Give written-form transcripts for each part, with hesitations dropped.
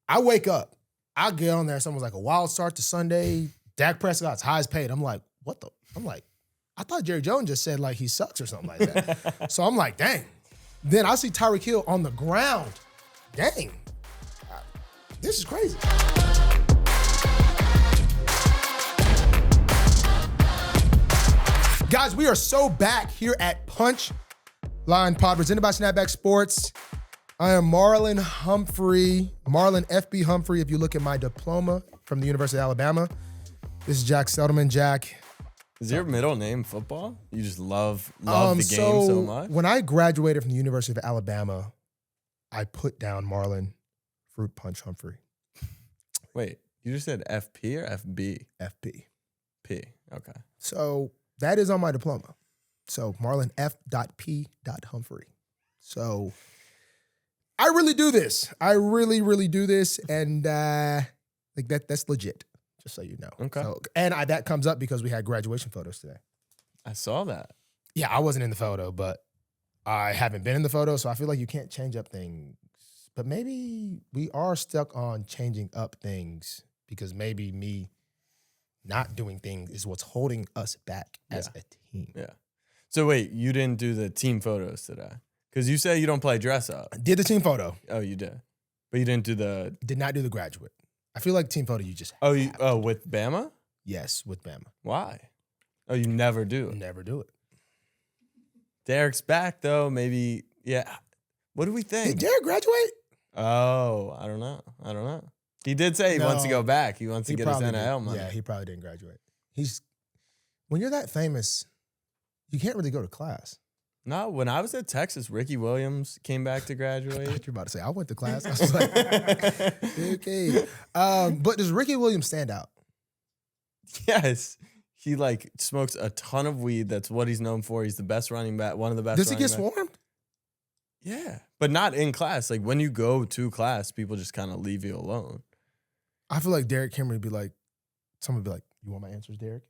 I wake up. I get on there. Someone's like, a wild start to Sunday. Dak Prescott's highest paid. I'm like, what the? I'm like, I thought Jerry Jones just said like he sucks or something like that. So I'm like, dang. Then I see Tyreek Hill on the ground. Dang. This is crazy. Guys, we are so back here at Punch Line Pod, presented by Snapback Sports. I am Marlon Humphrey, Marlon FB Humphrey, if you look at my diploma from the University of Alabama. This is Jack Settleman. Jack. Is your middle name football? You just love the game so much? When I graduated from the University of Alabama, I put down Marlon Fruit Punch Humphrey. Wait, you just said FP or FB? FP. P, okay. So that is on my diploma. So Marlon F.P. Humphrey. So I really do this. I really, really do this. And like that's legit, just so you know. Okay. So, and that comes up because we had graduation photos today. I saw that. Yeah, I wasn't in the photo, but I haven't been in the photo, so I feel like you can't change up things. But maybe we are stuck on changing up things because maybe me not doing things is what's holding us back as a team. Yeah. So wait, you didn't do the team photos today? Because you say you don't play dress up. I did the team photo. Oh, you did. But you didn't do the... Did not do the graduate. I feel like team photo you just with Bama? Yes, with Bama. Why? Oh, you never do it? Never do it. Derek's back, though. Maybe, yeah. What do we think? Did Derek graduate? Oh, I don't know. He did say he wants to go back. He wants to get his NIL money. Yeah, he probably didn't graduate. When you're that famous, you can't really go to class. No, when I was at Texas, Ricky Williams came back to graduate. I thought you were about to say, I went to class. I was like, okay. But does Ricky Williams stand out? Yes. He like smokes a ton of weed. That's what he's known for. He's the best running back, one of the best Does he get running backs. swarmed? Yeah, but not in class. Like when you go to class, people just kind of leave you alone. I feel like Derek Henry would be like, someone would be like, you want my answers, Derek?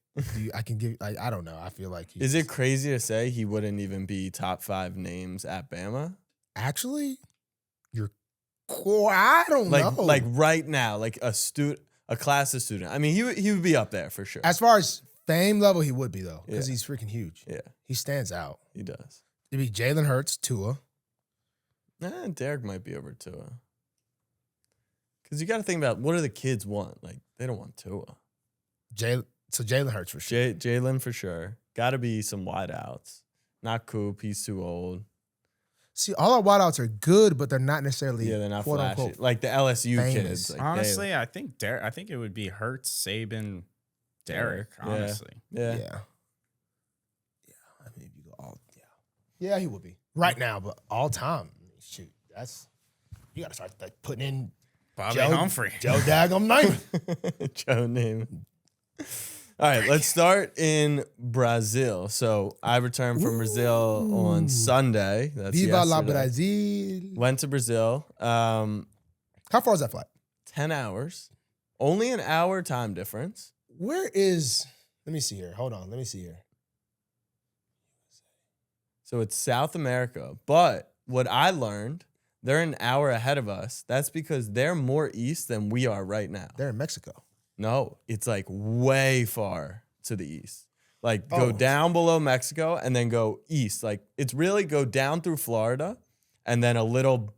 I can give you, I don't know. I feel like Is it crazy to say he wouldn't even be top 5 names at Bama? Actually, you're cool. I don't know. Like right now, like a class of student. I mean, he would be up there for sure. As far as fame level, he would be though, because he's freaking huge. Yeah. He stands out. He does. It'd be Jalen Hurts, Tua. Derek might be over Tua. Because you got to think about what do the kids want? Like, they don't want Tua. So Jalen Hurts for sure. Jalen for sure. Got to be some wideouts. Not Coop. He's too old. See, all our wideouts are good, but they're not necessarily they're not quote flashy. unquote Like the LSU famous. kids. Like Honestly, I think it would be Hurts, Saban, Derek. Honestly, Yeah. I mean, you go all yeah, he would be right now, but all time. Shoot, you got to start putting in Bobby Humphrey, Joe Daggum Namath. Joe name. All right, let's start in Brazil. So I returned from Brazil on Sunday. That's Viva la yesterday. Brasil. Went to Brazil. How far is that flight? 10 hours. Only an hour time difference. Let me see here. Hold on. Let me see here. So it's South America. But what I learned, they're an hour ahead of us. That's because they're more east than we are right now. They're in Mexico. No, it's like way far to the east. Like go down below Mexico and then go east. Like it's really go down through Florida and then a little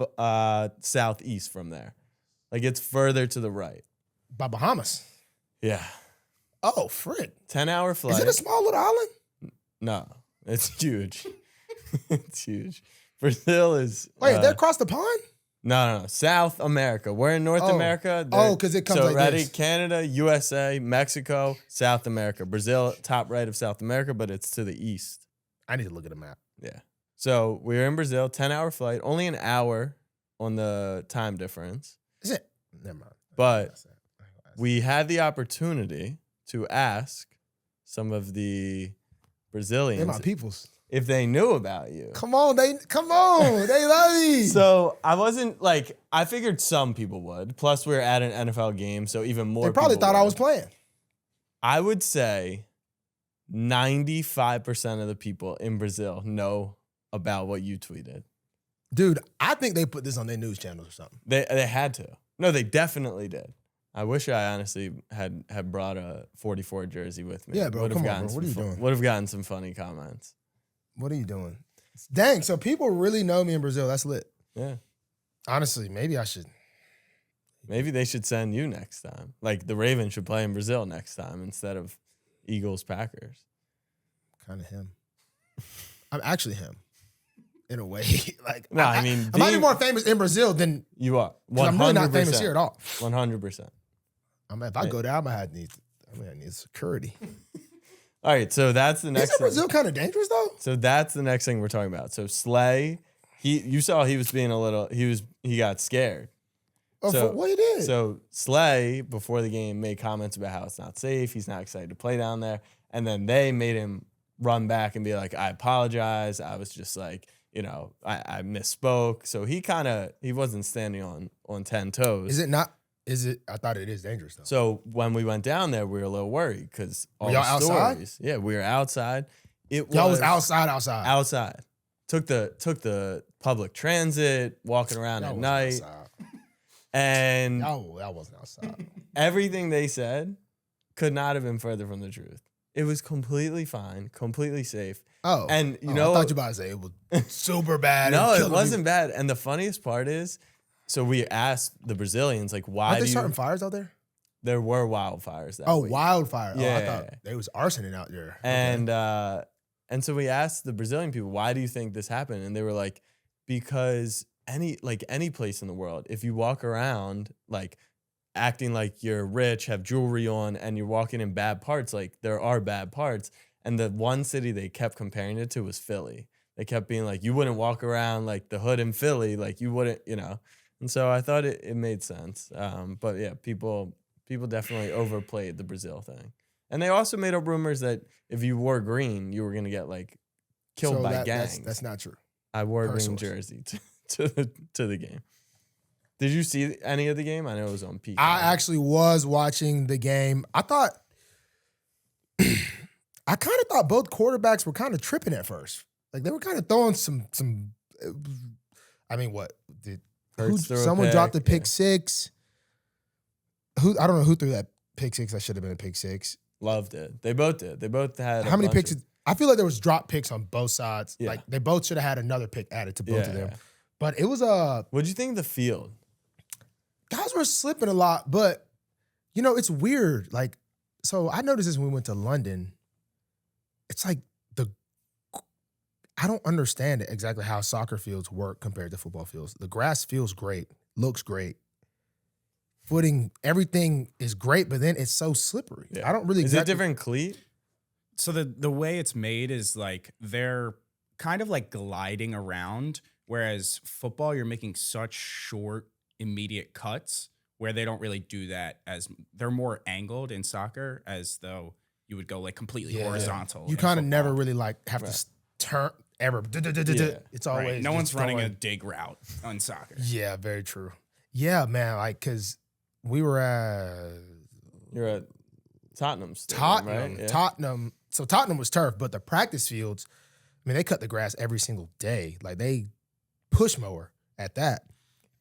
southeast from there. Like it's further to the right. By Bahamas. Yeah. Oh, frick. 10-hour flight. Is it a small little island? No, it's huge. It's huge. Brazil is... Wait, they're across the pond? No. South America. We're in North America. Because it comes so like ready, this. Canada, USA, Mexico, South America. Brazil, top right of South America, but it's to the east. I need to look at a map. Yeah. So we were in Brazil, 10-hour flight, only an hour on the time difference. Is it? Never mind. But we had the opportunity to ask some of the Brazilians. They're my peoples. If they knew about you. Come on, they love me. So I wasn't like, I figured some people would. Plus we were at an NFL game, so even more They probably people thought would. I was playing. I would say 95% of the people in Brazil know about what you tweeted. Dude, I think they put this on their news channels or something. They had to. No, they definitely did. I wish I honestly had brought a 44 jersey with me. Yeah, bro, come on, bro. What are you doing? Would have gotten some funny comments. What are you doing? Dang, so people really know me in Brazil. That's lit. Yeah. Honestly, maybe I should. Maybe they should send you next time. Like the Ravens should play in Brazil next time instead of Eagles Packers. Kind of him. I'm actually him. In a way. Like, no, I mean, I might be more famous in Brazil than you are. 100%. I'm really not famous here at all. 100%. If I go there, I'm gonna need security. All right, so that's the next. Isn't Brazil kind of dangerous though? So that's the next thing we're talking about. So Slay, you saw he was being a little. He got scared. Oh, so, what he did? So Slay before the game made comments about how it's not safe. He's not excited to play down there, and then they made him run back and be like, "I apologize. I was just like, I misspoke." So he wasn't standing on 10 toes. Is it not? Is it? I thought it is dangerous though. So when we went down there, we were a little worried because all y'all the stories. outside? Yeah, we were outside. Y'all was outside. Outside. Took the public transit, walking around at night. Outside. And y'all wasn't outside. Everything they said could not have been further from the truth. It was completely fine, completely safe. Oh, and I thought you were about to say it was super bad. No, it wasn't bad. And the funniest part is, so we asked the Brazilians, like, why Aren't there starting fires out there? There were wildfires that week. Wildfire. Yeah. Oh, I thought there was arson out there. And so we asked the Brazilian people, why do you think this happened? And they were like, because any place in the world, if you walk around like acting like you're rich, have jewelry on, and you're walking in bad parts, like there are bad parts. And the one city they kept comparing it to was Philly. They kept being like, you wouldn't walk around like the hood in Philly, like you wouldn't, And so I thought it made sense. But yeah, people definitely overplayed the Brazil thing. And they also made up rumors that if you wore green, you were going to get like killed by gangs. That's not true. I wore a green jersey to the game. Did you see any of the game? I know it was on Peacock. I actually was watching the game. I kind of thought both quarterbacks were kind of tripping at first. Like they were kind of throwing some. I mean, what did someone dropped a pick six? I don't know who threw that pick six. That should have been a pick six. Loved it. They both did. They both had how many picks? I feel like there was drop picks on both sides. Yeah. Like they both should have had another pick added to both of them. But it was What'd you think of the field? Guys were slipping a lot, but it's weird. Like, so I noticed this when we went to London. It's like I don't understand exactly how soccer fields work compared to football fields. The grass feels great, looks great. Footing, everything is great, but then it's so slippery. Yeah. I don't really. Is it different cleat? So the way it's made is like they're kind of like gliding around, whereas football you're making such short, immediate cuts where they don't really do that as they're more angled in soccer as though you would go like completely horizontal. You kind of never really like have to turn ever. It's always no one's running a dig route on soccer. Yeah, very true. Yeah, man, like because we were you're at Tottenham Stadium, right? Yeah. Tottenham. So Tottenham was turf, but the practice fields, I mean, they cut the grass every single day. Like they push mower at that.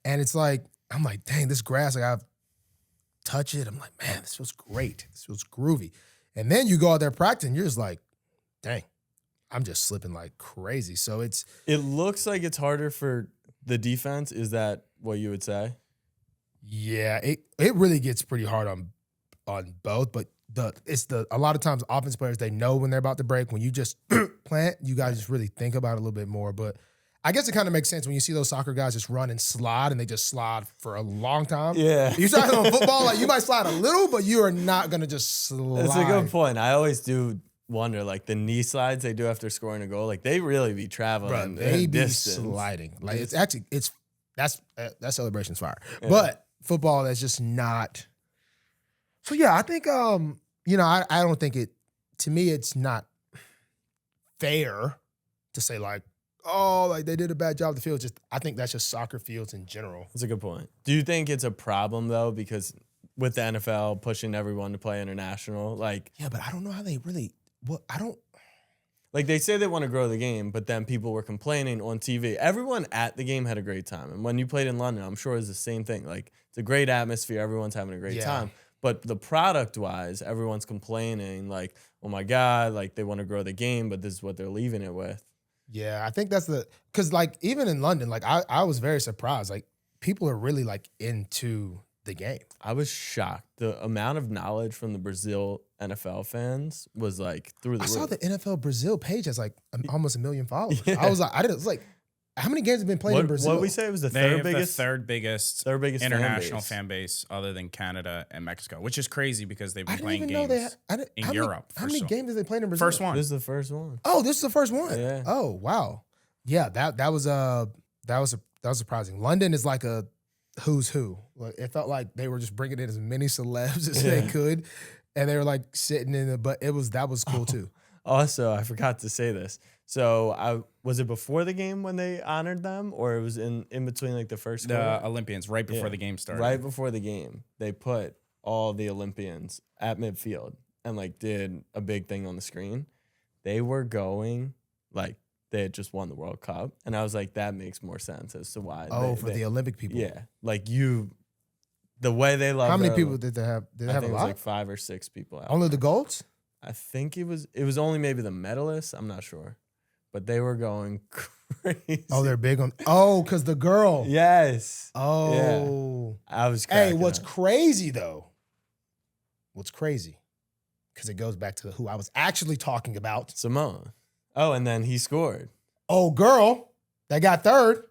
And it's like, I'm like, dang, this grass, like I've touched it. I'm like, man, this feels great. This feels groovy. And then you go out there practicing, you're just like, dang, I'm just slipping like crazy. So it looks like it's harder for the defense. Is that what you would say? Yeah, it really gets pretty hard on both, but a lot of times offense players, they know when they're about to break. When you just plant, you guys just really think about it a little bit more. But I guess it kind of makes sense when you see those soccer guys just run and slide, and they just slide for a long time. Yeah. You try on football, like you might slide a little, but you are not gonna just slide. That's a good point. I always do wonder, like the knee slides they do after scoring a goal, like they really be traveling. Bro, they be distance. sliding. Like that celebration's fire. Yeah. But football, that's just not. So yeah, I think I don't think it. To me, it's not fair to say like, oh, like they did a bad job of the field. Just I think that's just soccer fields in general. That's a good point. Do you think it's a problem though, because with the NFL pushing everyone to play international, like yeah, but I don't know how they really. Well, I don't. Like they say they want to grow the game, but then people were complaining on TV. Everyone at the game had a great time. And when you played in London, I'm sure it's the same thing. Like it's a great atmosphere. Everyone's having a great time. But the product wise, everyone's complaining like, oh my God, like they want to grow the game, but this is what they're leaving it with. Yeah, I think that's because like even in London, like I was very surprised. Like people are really like into the game. I was shocked. The amount of knowledge from the Brazil NFL fans was like through the roof. I saw the NFL Brazil page has like almost 1 million followers. Yeah. I was like, how many games have been played in Brazil? What did we say? It was the They third have biggest? the third biggest international fan base other than Canada and Mexico, which is crazy because they've been playing games in Europe. How many games have they played in Brazil? First one. This is the first one. Oh, this is the first one. Yeah. Oh, wow. Yeah, that was surprising. London is like a who's who. Like, it felt like they were just bringing in as many celebs as they could, and they were like sitting in it. But that was cool too. Also, I forgot to say this. So was it before the game when they honored them, or it was in between like the first the Olympians right before the game started? Right before the game, they put all the Olympians at midfield and like did a big thing on the screen. They were going like they had just won the World Cup, and I was like, that makes more sense as to why. For the Olympic people. Yeah, like the way they love. How many people did they have? Did they have a lot? It was like 5 or 6 people out. Only the golds? I think it was only maybe the medalists. I'm not sure. But they were going crazy. Oh, they're big on. Oh, because the girl. Yes. Oh. Yeah. I was Hey, what's crazy though? What's crazy? Because it goes back to who I was actually talking about. Simone. Oh, and then he scored. Oh, girl that got third.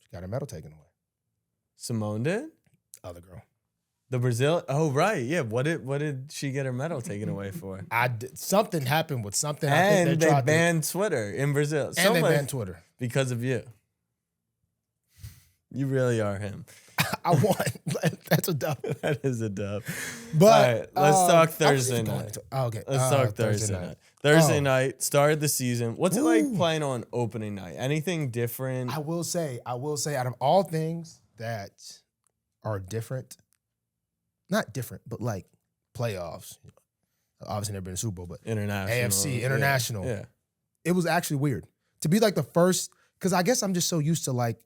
She got her medal taken away. Simone did? Other girl. The Brazil. Oh, right. Yeah. What did she get her medal taken away for? Something happened with something. And they banned Twitter in Brazil. And they banned Twitter. Because of you. You really are him. I won. That's a dub. That is a dub. But all right, let's talk Thursday night. Okay. Let's talk Thursday night. Thursday night, started the season. What's it like playing on opening night? Anything different? I will say, out of all things that are different, not different, but like playoffs. Obviously never been to Super Bowl, but international. AFC, international. Yeah. It was actually weird to be like the first, because I guess I'm just so used to like,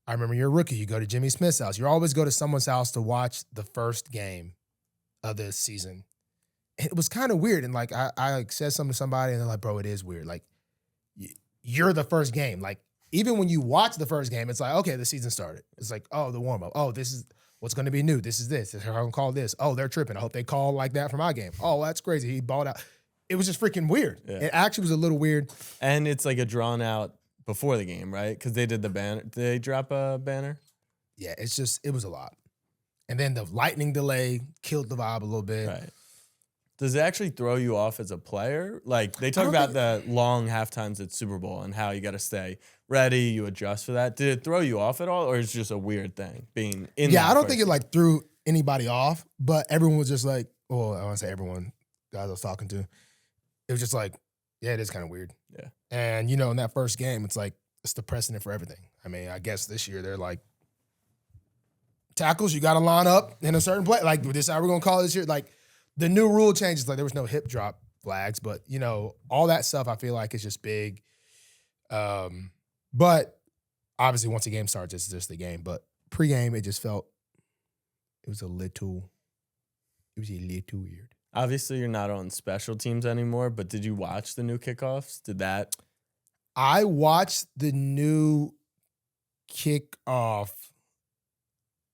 I remember you're a rookie, you go to Jimmy Smith's house. You always go to someone's house to watch the first game of the season. And it was kind of weird. And like, I like said something to somebody and they're like, bro, it is weird. Like, you're the first game. Like, even when you watch the first game, it's like, okay, the season started. It's like, oh, the warm-up. Oh, this is what's going to be new. This is this. How I'm going to call this. Oh, they're tripping. I hope they call like that for my game. Oh, that's crazy. He balled out. It was just freaking weird. Yeah. It actually was a little weird. And it's like a drawn out before the game, right? Because they did the banner. Did they drop a banner? Yeah, it was a lot. And then the lightning delay killed the vibe a little bit. Right. Does it actually throw you off as a player? Like, they talk about the long halftimes at Super Bowl and how you got to stay ready, you adjust for that. Did it throw you off at all, or is it just a weird thing being in Yeah, I don't think it like threw anybody off, but everyone was just like, well, I want to say everyone, guys I was talking to, it was just like, yeah, it is kind of weird. Yeah. And, you know, in that first game, it's like, it's the precedent for everything. I mean, I guess this year they're like, tackles, you got to line up in a certain play. Like, this is how we're going to call it this year. Like, the new rule changes, like there was no hip drop flags, but, you know, all that stuff I feel like is just big. But obviously once the game starts, it's just the game. But pregame, it just felt, it was a little weird. Obviously, you're not on special teams anymore, but did you watch the new kickoffs? I watched the new kickoff.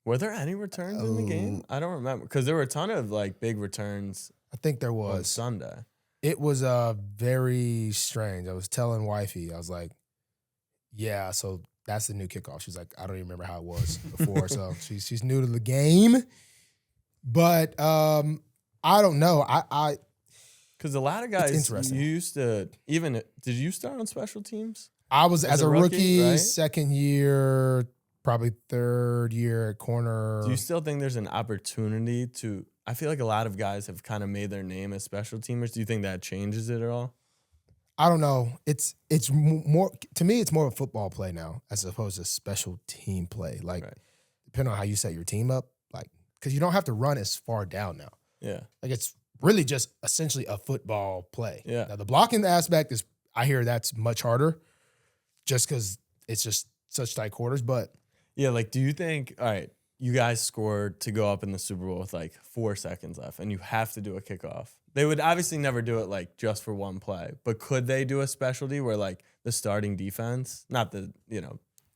Were there any returns in the game? I don't remember, because there were a ton of like big returns. I think there was. On Sunday. It was very strange. I was telling wifey, I was like, yeah, so that's the new kickoff. She's like, I don't even remember how it was before. So she's new to the game. But I don't know. Because a lot of guys used to, did you start on special teams? I was as a rookie, right? second year, probably third year at corner. Do you still think there's an opportunity to, I feel like a lot of guys have kind of made their name as special teamers. Do you think that changes it at all? I don't know. It's more, to me, it's more of a football play now as opposed to special team play. Like, depending on how you set your team up, like, because you don't have to run as far down now. Yeah. Like, it's really just essentially a football play. Yeah. Now, the blocking aspect is, I hear that's much harder just because it's just such tight quarters. But Yeah, like, do you think, all right, you guys scored to go up in the Super Bowl with like 4 seconds left and you have to do a kickoff. They would obviously never do it like just for one play, but could they do a specialty where like the starting defense, not the,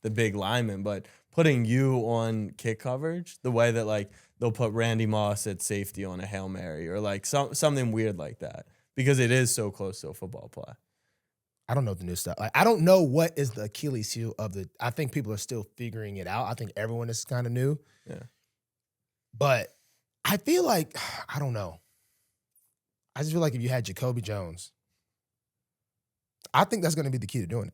the big lineman, but putting you on kick coverage the way that like they'll put Randy Moss at safety on a Hail Mary or like something weird like that because it is so close to a football play. I don't know the new stuff. Like, I don't know what is the Achilles heel of the. I think people are still figuring it out. I think everyone is kind of new. Yeah. But I feel like, I don't know. I just feel like if you had Jacoby Jones, I think that's going to be the key to doing it.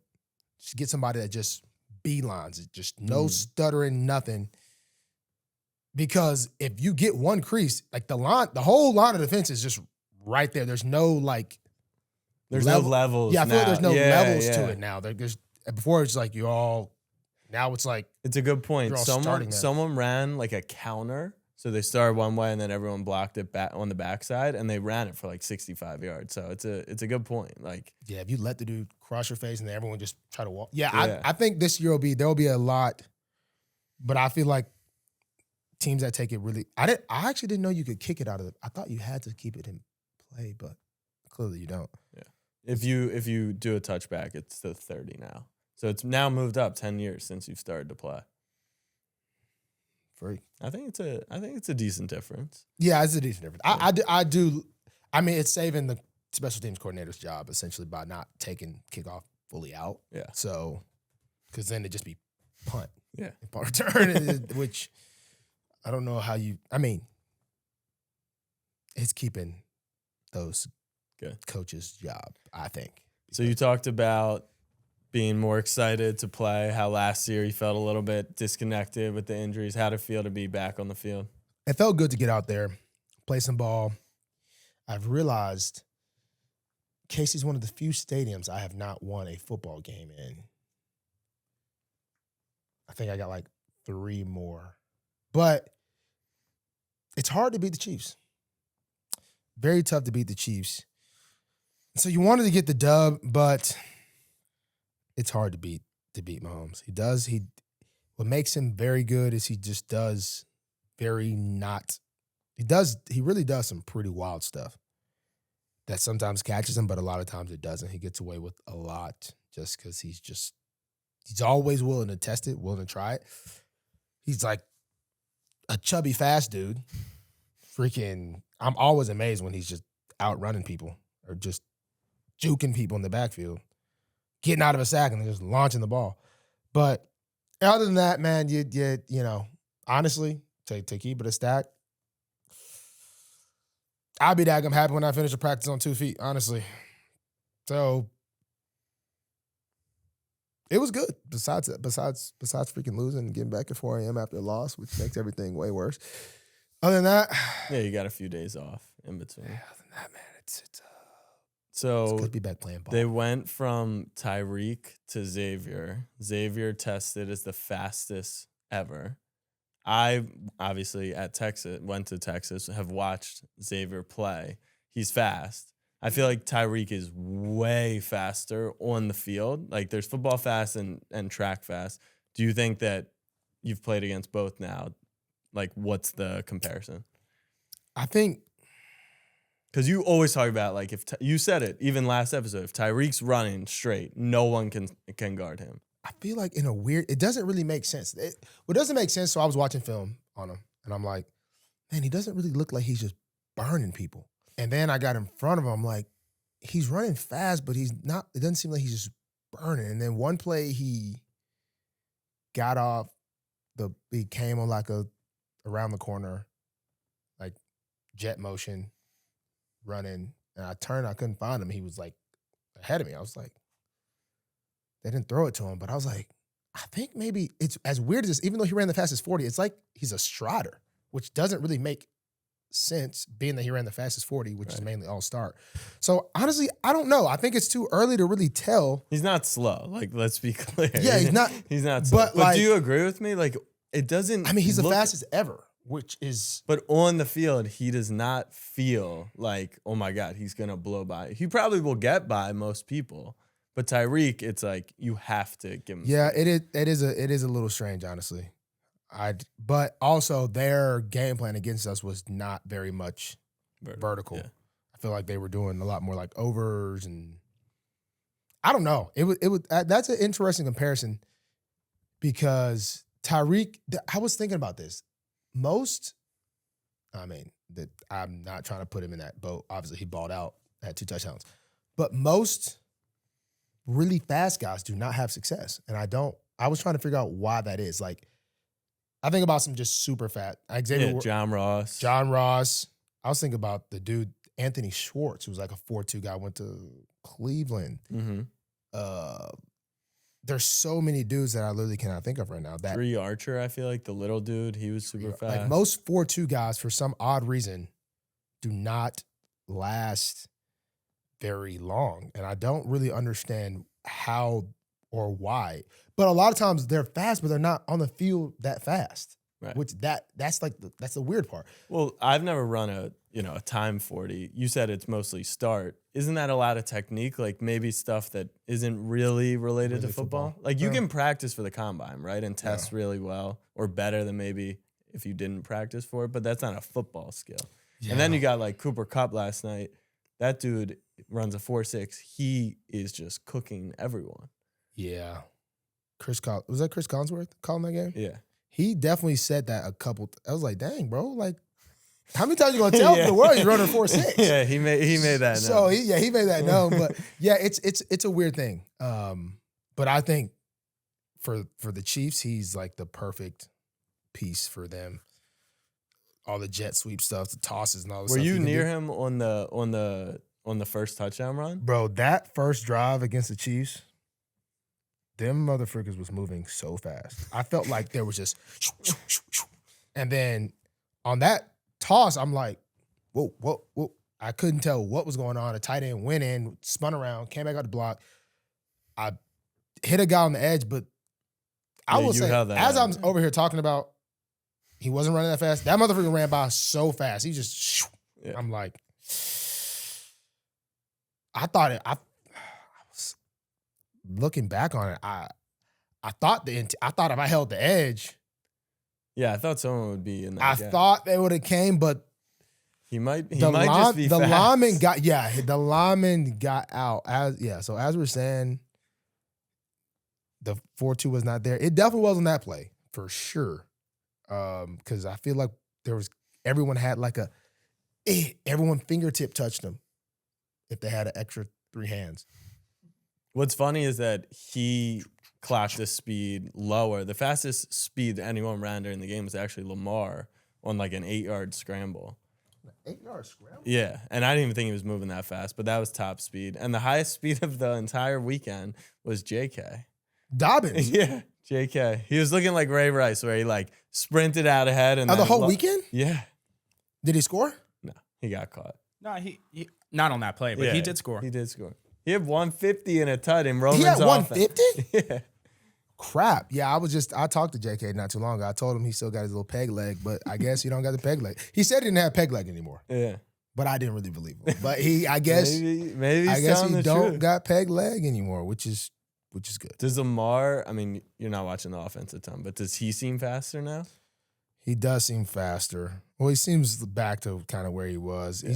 Just get somebody that just beelines it, just no stuttering, nothing. Because if you get one crease, like the whole line of defense is just right there. There's no like. There's no levels. Yeah, I feel like there's no levels yeah. to it now. There's before it's like now it's like it's a good point. Someone ran like a counter, so they started one way and then everyone blocked it back on the backside, and they ran it for like 65 yards. So it's a good point. Like if you let the dude cross your face and then everyone just try to walk. Yeah. I think this year there'll be a lot, but I feel like teams that take it really. I actually didn't know you could kick it out of it. I thought you had to keep it in play, but clearly you don't. Yeah. If you do a touchback, it's the 30 now. So it's now moved up 10 years since you've started to play. Free. I think it's a decent difference. Yeah, it's a decent difference. I do. I mean, it's saving the special teams coordinator's job essentially by not taking kickoff fully out. Yeah. So, because then it'd just be punt. Yeah. And punt return, which I don't know how you. I mean, it's keeping those coach's job, I think. So you talked about being more excited to play, how last year you felt a little bit disconnected with the injuries. How'd it feel to be back on the field? It felt good to get out there, play some ball. I've realized Casey's one of the few stadiums I have not won a football game in. I think I got like 3 more. But it's hard to beat the Chiefs. Very tough to beat the Chiefs. So you wanted to get the dub, but it's hard to beat Mahomes. What makes him very good is he really does some pretty wild stuff that sometimes catches him, but a lot of times it doesn't. He gets away with a lot just because he's always willing to test it, willing to try it. He's like a chubby, fast dude. Freaking, I'm always amazed when he's just outrunning people or just juking people in the backfield, getting out of a sack and then just launching the ball. But other than that, man, you honestly, to keep it a stack, I'll be daggum happy when I finish a practice on 2 feet, honestly. So it was good. Besides freaking losing and getting back at 4 a.m. after a loss, which makes everything way worse. Other than that, yeah, you got a few days off in between. Yeah, other than that, man, it's so good to be back playing ball. They went from Tyreek to Xavier. Xavier tested as the fastest ever. I obviously went to Texas, have watched Xavier play. He's fast. I feel like Tyreek is way faster on the field. Like there's football fast and track fast. Do you think that you've played against both now? Like what's the comparison? I think because you always talk about like if you said it even last episode, if Tyreek's running straight, no one can guard him. I feel like it doesn't really make sense. What doesn't make sense, so I was watching film on him, and I'm like, man, he doesn't really look like he's just burning people. And then I got in front of him, I'm like, he's running fast, but he's not, it doesn't seem like he's just burning. And then one play he got off, he came on like around the corner, like jet motion, running, and I turned, I couldn't find him. He was like ahead of me. I was like, they didn't throw it to him, but I was like, I think maybe it's as weird as this, even though he ran the fastest 40, it's like he's a strider, which doesn't really make sense being that he ran the fastest 40, which is mainly all start. So honestly, I don't know. I think it's too early to really tell. He's not slow. Like, let's be clear. Yeah, he's not. He's not slow. But like, do you agree with me? Like, it doesn't. I mean, he's the fastest ever. which is. But on the field, he does not feel like, oh my God, he's going to blow by. He probably will get by most people. But Tyreek, it's like you have to give him. Yeah, it is a little strange, honestly. But also their game plan against us was not very much vertical. Yeah. I feel like they were doing a lot more like overs, and I don't know. It was that's an interesting comparison because Tyreek. I was thinking about this. I'm not trying to put him in that boat. Obviously, he balled out, had 2 touchdowns, but most really fast guys do not have success, and I was trying to figure out why that is. Like, I think about some just super fat. John Ross. John Ross. I was thinking about the dude, Anthony Schwartz, who was like a 4.2 guy, went to Cleveland. Mm-hmm. There's so many dudes that I literally cannot think of right now. That Bree Archer, I feel like the little dude, he was super fast. Like most 4.2 guys, for some odd reason, do not last very long. And I don't really understand how or why. But a lot of times they're fast, but they're not on the field that fast. Right. Which that's the weird part. Well, I've never run a time 40. You said it's mostly start. Isn't that a lot of technique? Like maybe stuff that isn't really related to football? Like you can practice for the combine, right? And test really well or better than maybe if you didn't practice for it, but that's not a football skill. Yeah. And then you got like Cooper Kupp last night. That dude runs a 4.6. He is just cooking everyone. Yeah. Was that Chris Collinsworth calling that game? Yeah. He definitely said that a couple. I was like, dang, bro, like, how many times you gonna tell the world he's running 4.6? Yeah, he made that known. So he made that known. But yeah, it's a weird thing. But I think for the Chiefs, he's like the perfect piece for them. All the jet sweep stuff, the tosses, and all the stuff. Were you near him on the first touchdown run? Bro, that first drive against the Chiefs, them motherfuckers was moving so fast. I felt like there was just, and then on that toss, I'm like, whoa. I couldn't tell what was going on. A tight end went in, spun around, came back out the block. I hit a guy on the edge, but I will say, as I'm over here talking about, he wasn't running that fast. That motherfucker ran by so fast. He just, I'm like, I was looking back on it. I thought if I held the edge. Yeah, I thought someone would be in that. I thought they would have came, but he might just be fast. The lineman got out. So as we're saying, the 4.2 was not there. It definitely wasn't that play for sure. Because I feel like everyone had like everyone fingertip touched him if they had an extra 3 hands. What's funny is that he clocked the speed lower. The fastest speed that anyone ran during the game was actually Lamar on like an 8-yard scramble. An 8-yard scramble? Yeah, and I didn't even think he was moving that fast, but that was top speed. And the highest speed of the entire weekend was JK. Dobbins? Yeah, JK. He was looking like Ray Rice, where he like sprinted out ahead. And the whole weekend? Yeah. Did he score? No, he got caught. No, he not on that play, but he did score. He did score. He had 150 in a tut in Roman's He had offense. 150? Yeah. Crap. Yeah, I talked to JK not too long ago. I told him he still got his little peg leg, but I guess he don't got the peg leg. He said he didn't have peg leg anymore. Yeah. But I didn't really believe him. But I guess maybe I guess he don't got peg leg anymore, which is good. Does Lamar, I mean, you're not watching the offense a ton, but does he seem faster now? He does seem faster. Well, he seems back to kind of where he was. Yeah.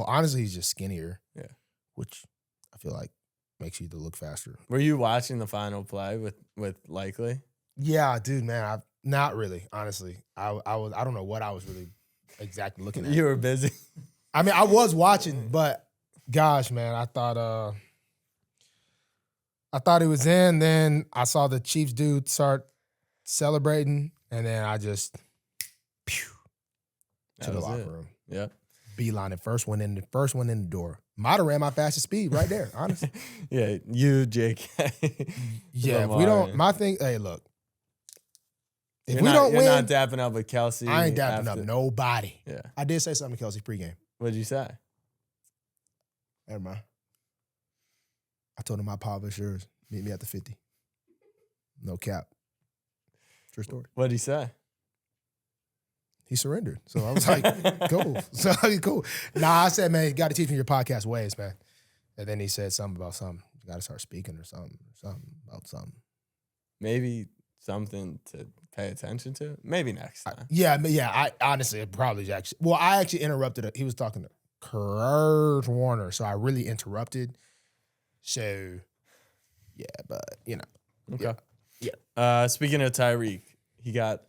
Honestly, he's just skinnier. Yeah. Which I feel like makes you to look faster. Were you watching the final play with Likely? Yeah, dude, man. Not really, honestly. I don't know what I was really exactly looking at. You were busy. I mean, I was watching, but gosh, man, I thought he was in. Then I saw the Chiefs dude start celebrating, and then I just to the locker room. Yeah, beeline it. First one in the door. Might have ran my fastest speed right there, honestly. Yeah, you, JK. Yeah, if we don't, my thing. Hey, look. If you're we don't win, you're not dapping up with Kelsey. I ain't dapping up nobody. Yeah, I did say something to Kelsey pregame. What'd you say? Never mind. I told him my publishers meet me at the 50. No cap. True story. What'd he say? he surrendered. So I was like, cool. So cool. Nah, I said, man, you got to teach me your podcast ways, man. And then he said something about something. You got to start speaking or something about something. Maybe something to pay attention to. Maybe next time. I honestly probably actually. Well, I actually interrupted it. He was talking to Kurt Warner, so I really interrupted. So, yeah, but Okay. Yeah. Speaking of Tyreek, he got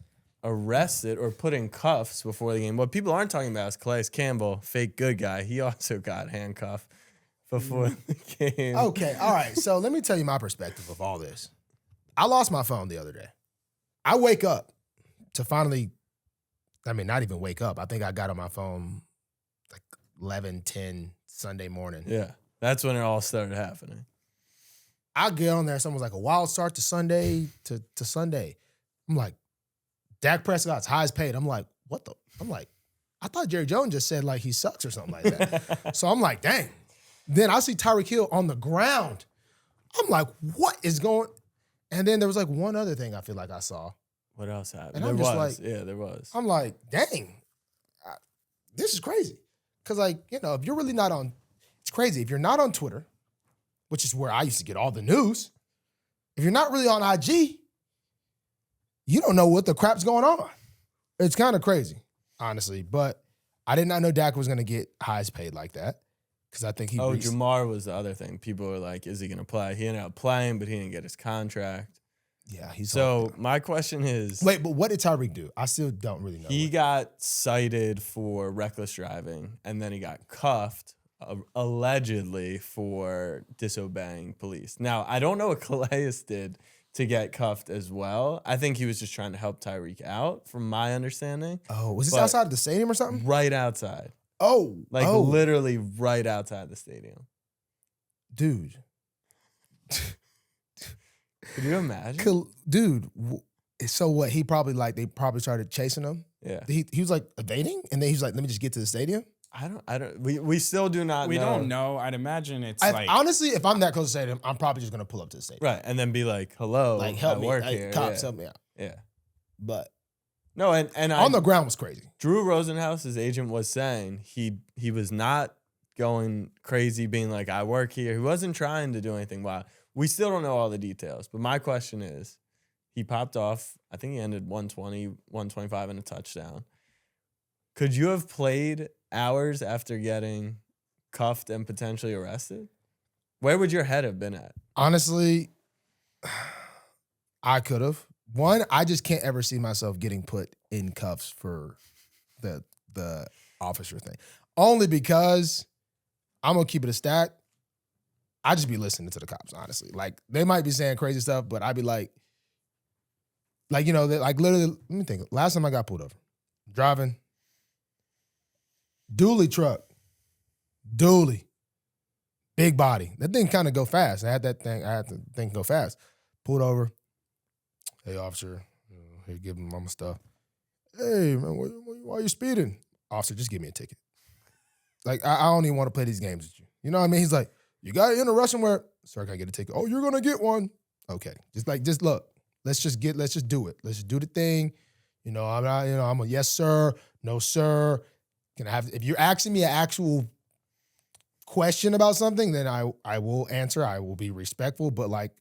arrested or put in cuffs before the game. What people aren't talking about is Calais Campbell, fake good guy. He also got handcuffed before the game. Okay, all right. So let me tell you my perspective of all this. I lost my phone the other day. I wake up to finally, not even wake up. I think I got on my phone like 11:10 Sunday morning. Yeah, that's when it all started happening. I get on there, someone's like, a wild start to Sunday to Sunday. I'm like, Dak Prescott's highest paid. I'm like, what the? I'm like, I thought Jerry Jones just said like he sucks or something like that. So I'm like, dang. Then I see Tyreek Hill on the ground. I'm like, what is going? And then there was like one other thing I feel like I saw. What else happened? And there I'm just was. like, Yeah, there was. I'm like, dang, this is crazy. Because like, if you're really not on, it's crazy. If you're not on Twitter, which is where I used to get all the news, if you're not really on IG, you don't know what the crap's going on. It's kind of crazy, honestly. But I did not know Dak was going to get highest paid like that. Because I think he Jamar was the other thing. People were like, is he going to play? He ended up playing, but he didn't get his contract. Yeah, he's so my question is... Wait, but what did Tyreek do? I still don't really know. He got cited for reckless driving, and then he got cuffed, allegedly, for disobeying police. Now, I don't know what Calais did to get cuffed as well. I think he was just trying to help Tyreek out, from my understanding. Oh, was this outside of the stadium or something? Right outside. Literally right outside the stadium. Dude. Could you imagine? Dude, so what, they probably started chasing him? Yeah. He was like evading, and then he was like, let me just get to the stadium? We still do not know. We don't know. I'd imagine it's honestly, if I'm that close to the stadium, I'm probably just going to pull up to the stadium. Right, and then be like, hello, like, help I me. work Like, here. cops, help me out. Yeah. But... No, and on the ground was crazy. Drew Rosenhaus, his agent, was saying he was not going crazy, being like, I work here. He wasn't trying to do anything wild. We still don't know all the details. But my question is, he popped off. I think he ended 120, 125 and a touchdown. Could you have played hours after getting cuffed and potentially arrested? Where would your head have been at? Honestly, I could have. One, I just can't ever see myself getting put in cuffs for the officer thing. Only because I'm going to keep it a stack. I just be listening to the cops, honestly. Like, they might be saying crazy stuff, but I'd be like, literally, let me think. Last time I got pulled over, driving, dually truck, big body. That thing kind of go fast. I had the thing go fast. Pulled over. Hey, officer, here, give him my stuff. Hey, man, why are you speeding? Officer, just give me a ticket. Like, I don't even want to play these games with you. You know what I mean? He's like, you got in a rush somewhere. Sir, can I get a ticket? Oh, you're going to get one. Okay. Just look. Let's just do it. Let's just do the thing. I'm not, I'm a yes, sir, no, sir. If you're asking me an actual question about something, then I will answer. I will be respectful. But like,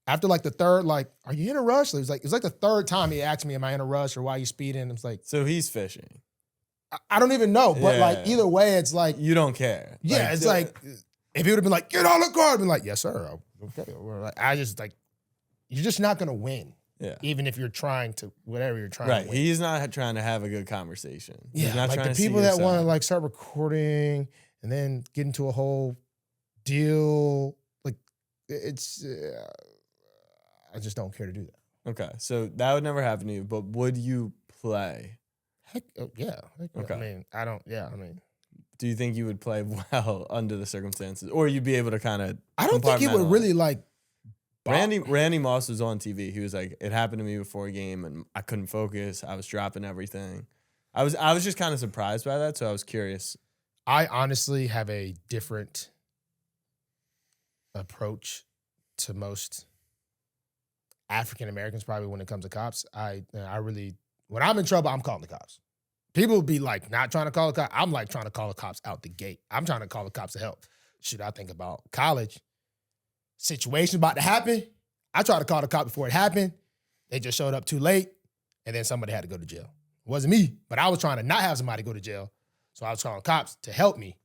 after like the third, like, are you in a rush? It was like the third time he asked me, am I in a rush or why are you speeding? It's like, so he's fishing. I don't even know, but like either way, it's like, you don't care. Yeah, it's like, if he would have been like, get on the car, I'd been like, yes, sir. Okay. Or like, I just like, you're just not gonna win. Yeah. Even if you're trying to, whatever you're trying to win. He's not trying to have a good conversation. Yeah, he's not like trying the to people see that your want to side. like start recording and then get into a whole deal, like it's, I just don't care to do that. Okay, so that would never happen to you, but would you play? Heck, yeah. Okay. I mean, do you think you would play well under the circumstances, or you'd be able to kind of? I don't think it would really like. Randy Moss was on TV. He was like, "It happened to me before a game, and I couldn't focus. I was dropping everything. I was just kind of surprised by that, so I was curious." I honestly have a different approach to most African Americans, probably when it comes to cops. I really, when I'm in trouble, I'm calling the cops. People would be like not trying to call the cops. I'm like trying to call the cops out the gate. I'm trying to call the cops to help. Should I think about college? Situation about to happen. I tried to call the cops before it happened. They just showed up too late, and then somebody had to go to jail. It wasn't me, but I was trying to not have somebody go to jail, so I was calling cops to help me.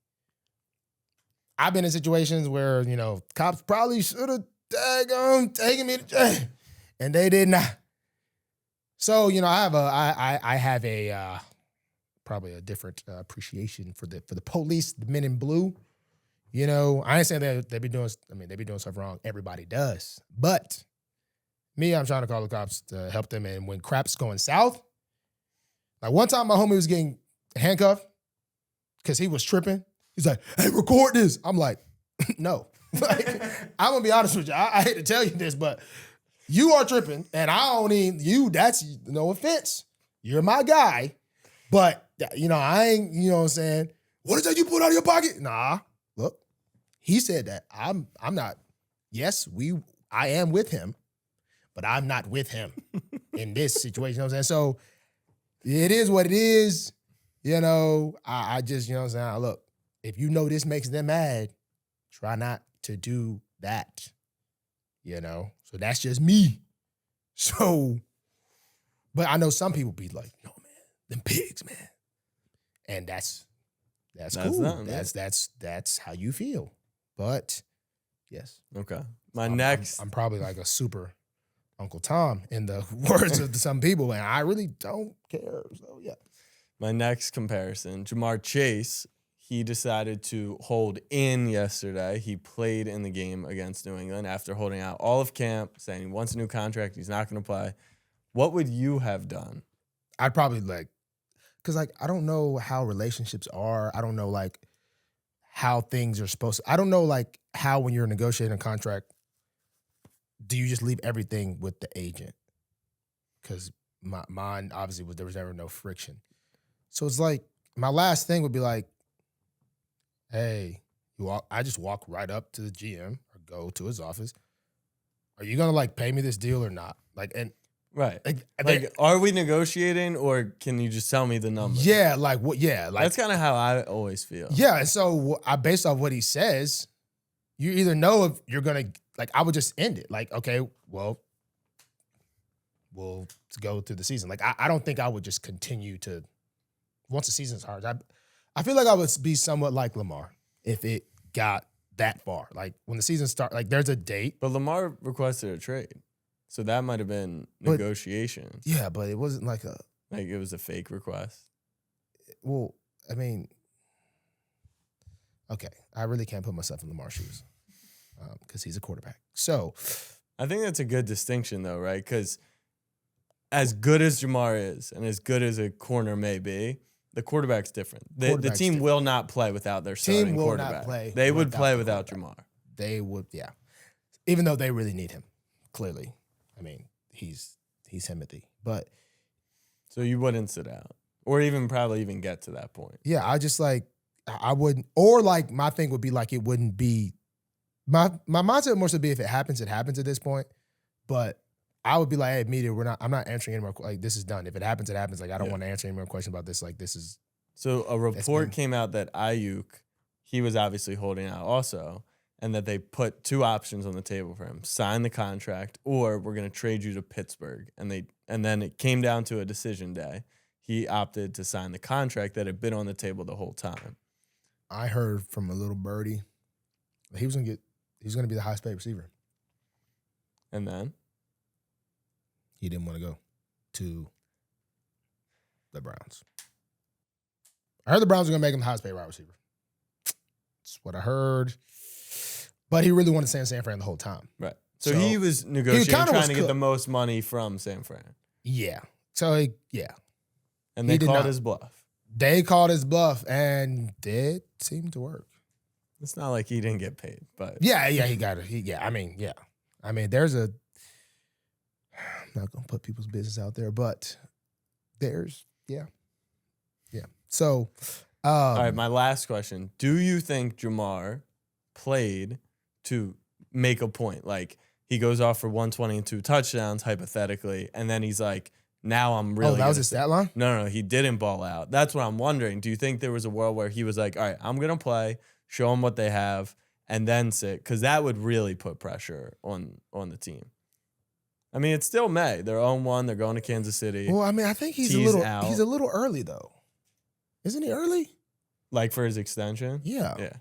I've been in situations where, you know, cops probably should have taken me to jail, and they did not. So, you know, I have a probably a different appreciation for the police, the men in blue. You know, I ain't saying that they be doing stuff wrong. Everybody does. But me, I'm trying to call the cops to help them. And when crap's going south, like one time my homie was getting handcuffed because he was tripping. He's like, hey, record this. I'm like, no. Like, I'm going to be honest with you. I hate to tell you this, but you are tripping, and I don't even, that's no offense. You're my guy. But, you know, I ain't, you know what I'm saying? What is that you pulled out of your pocket? Nah, look, he said that. I'm not, yes, I am with him, but I'm not with him in this situation, you know what I'm saying? So it is what it is. You know, I just, you know what I'm saying? Look, if you know this makes them mad, try not to do that, you know? So that's just me. So, but I know some people be like, no, man, them pigs, man. And that's cool. Them, that's how you feel. But yes. Okay. I'm probably like a super Uncle Tom in the words of some people, and I really don't care. So yeah. My next comparison, Jamar Chase, he decided to hold in yesterday. He played in the game against New England after holding out all of camp, saying he wants a new contract, he's not going to play. What would you have done? I'd probably because I don't know how relationships are. I don't know how things are supposed to. I don't know how when you're negotiating a contract, do you just leave everything with the agent? Because mine obviously there was never no friction. So it's like my last thing would be like, hey, I just walk right up to the GM or go to his office. Are you gonna pay me this deal or not? Right. Are we negotiating or can you just tell me the number? Yeah, what? Yeah, that's kind of how I always feel. Yeah, and so based off what he says, you either know if you're gonna I would just end it. Okay, well, we'll go through the season. I don't think I would just continue to once the season's hard. I feel like I would be somewhat like Lamar if it got that far. When the season starts, there's a date. But Lamar requested a trade. So that might have been negotiation. Yeah, but it wasn't it was a fake request. Well, I mean, okay, I really can't put myself in Lamar's shoes because he's a quarterback. So I think that's a good distinction, though, right? Because as good as Jamar is and as good as a corner may be, the quarterback's different. The team will not play without their starting quarterback. They would play without Jamar. They would, yeah. Even though they really need him, clearly. I mean, he's Timothy. But so you wouldn't sit out or probably even get to that point. Yeah, I just I wouldn't, or my thing would be it wouldn't be, my mindset more so be if it happens at this point. But I would be like, hey, media, I'm not answering any more, this is done. If it happens, it happens. I don't want to answer any more questions about this. This is. So a report came out that Aiyuk, he was obviously holding out also, and that they put two options on the table for him: sign the contract, or we're going to trade you to Pittsburgh. And then it came down to a decision day. He opted to sign the contract that had been on the table the whole time. I heard from a little birdie that he was going to be the highest paid receiver. And then he didn't want to go to the Browns. I heard the Browns were going to make him the highest paid wide receiver. That's what I heard. But he really wanted to stay in San Fran the whole time. Right. So he was negotiating, trying to get the most money from San Fran. Yeah. So, yeah. And they called his bluff. They called his bluff, and it seemed to work. It's not like he didn't get paid, but. Yeah, he got it. I mean, there's a. I'm not going to put people's business out there, but there's, yeah. So. All right, my last question. Do you think Jamar played to make a point? He goes off for 120 and 2 touchdowns, hypothetically, and then he's like, Now I'm really. Oh, that was his stat line? No, he didn't ball out. That's what I'm wondering. Do you think there was a world where he was like, all right, I'm going to play, show them what they have, and then sit? Because that would really put pressure on the team. I mean, it's still May. They're 0-1. They're going to Kansas City. Well, I mean, I think he's a little early, though. Isn't he early? Like for his extension? Yeah. Yeah.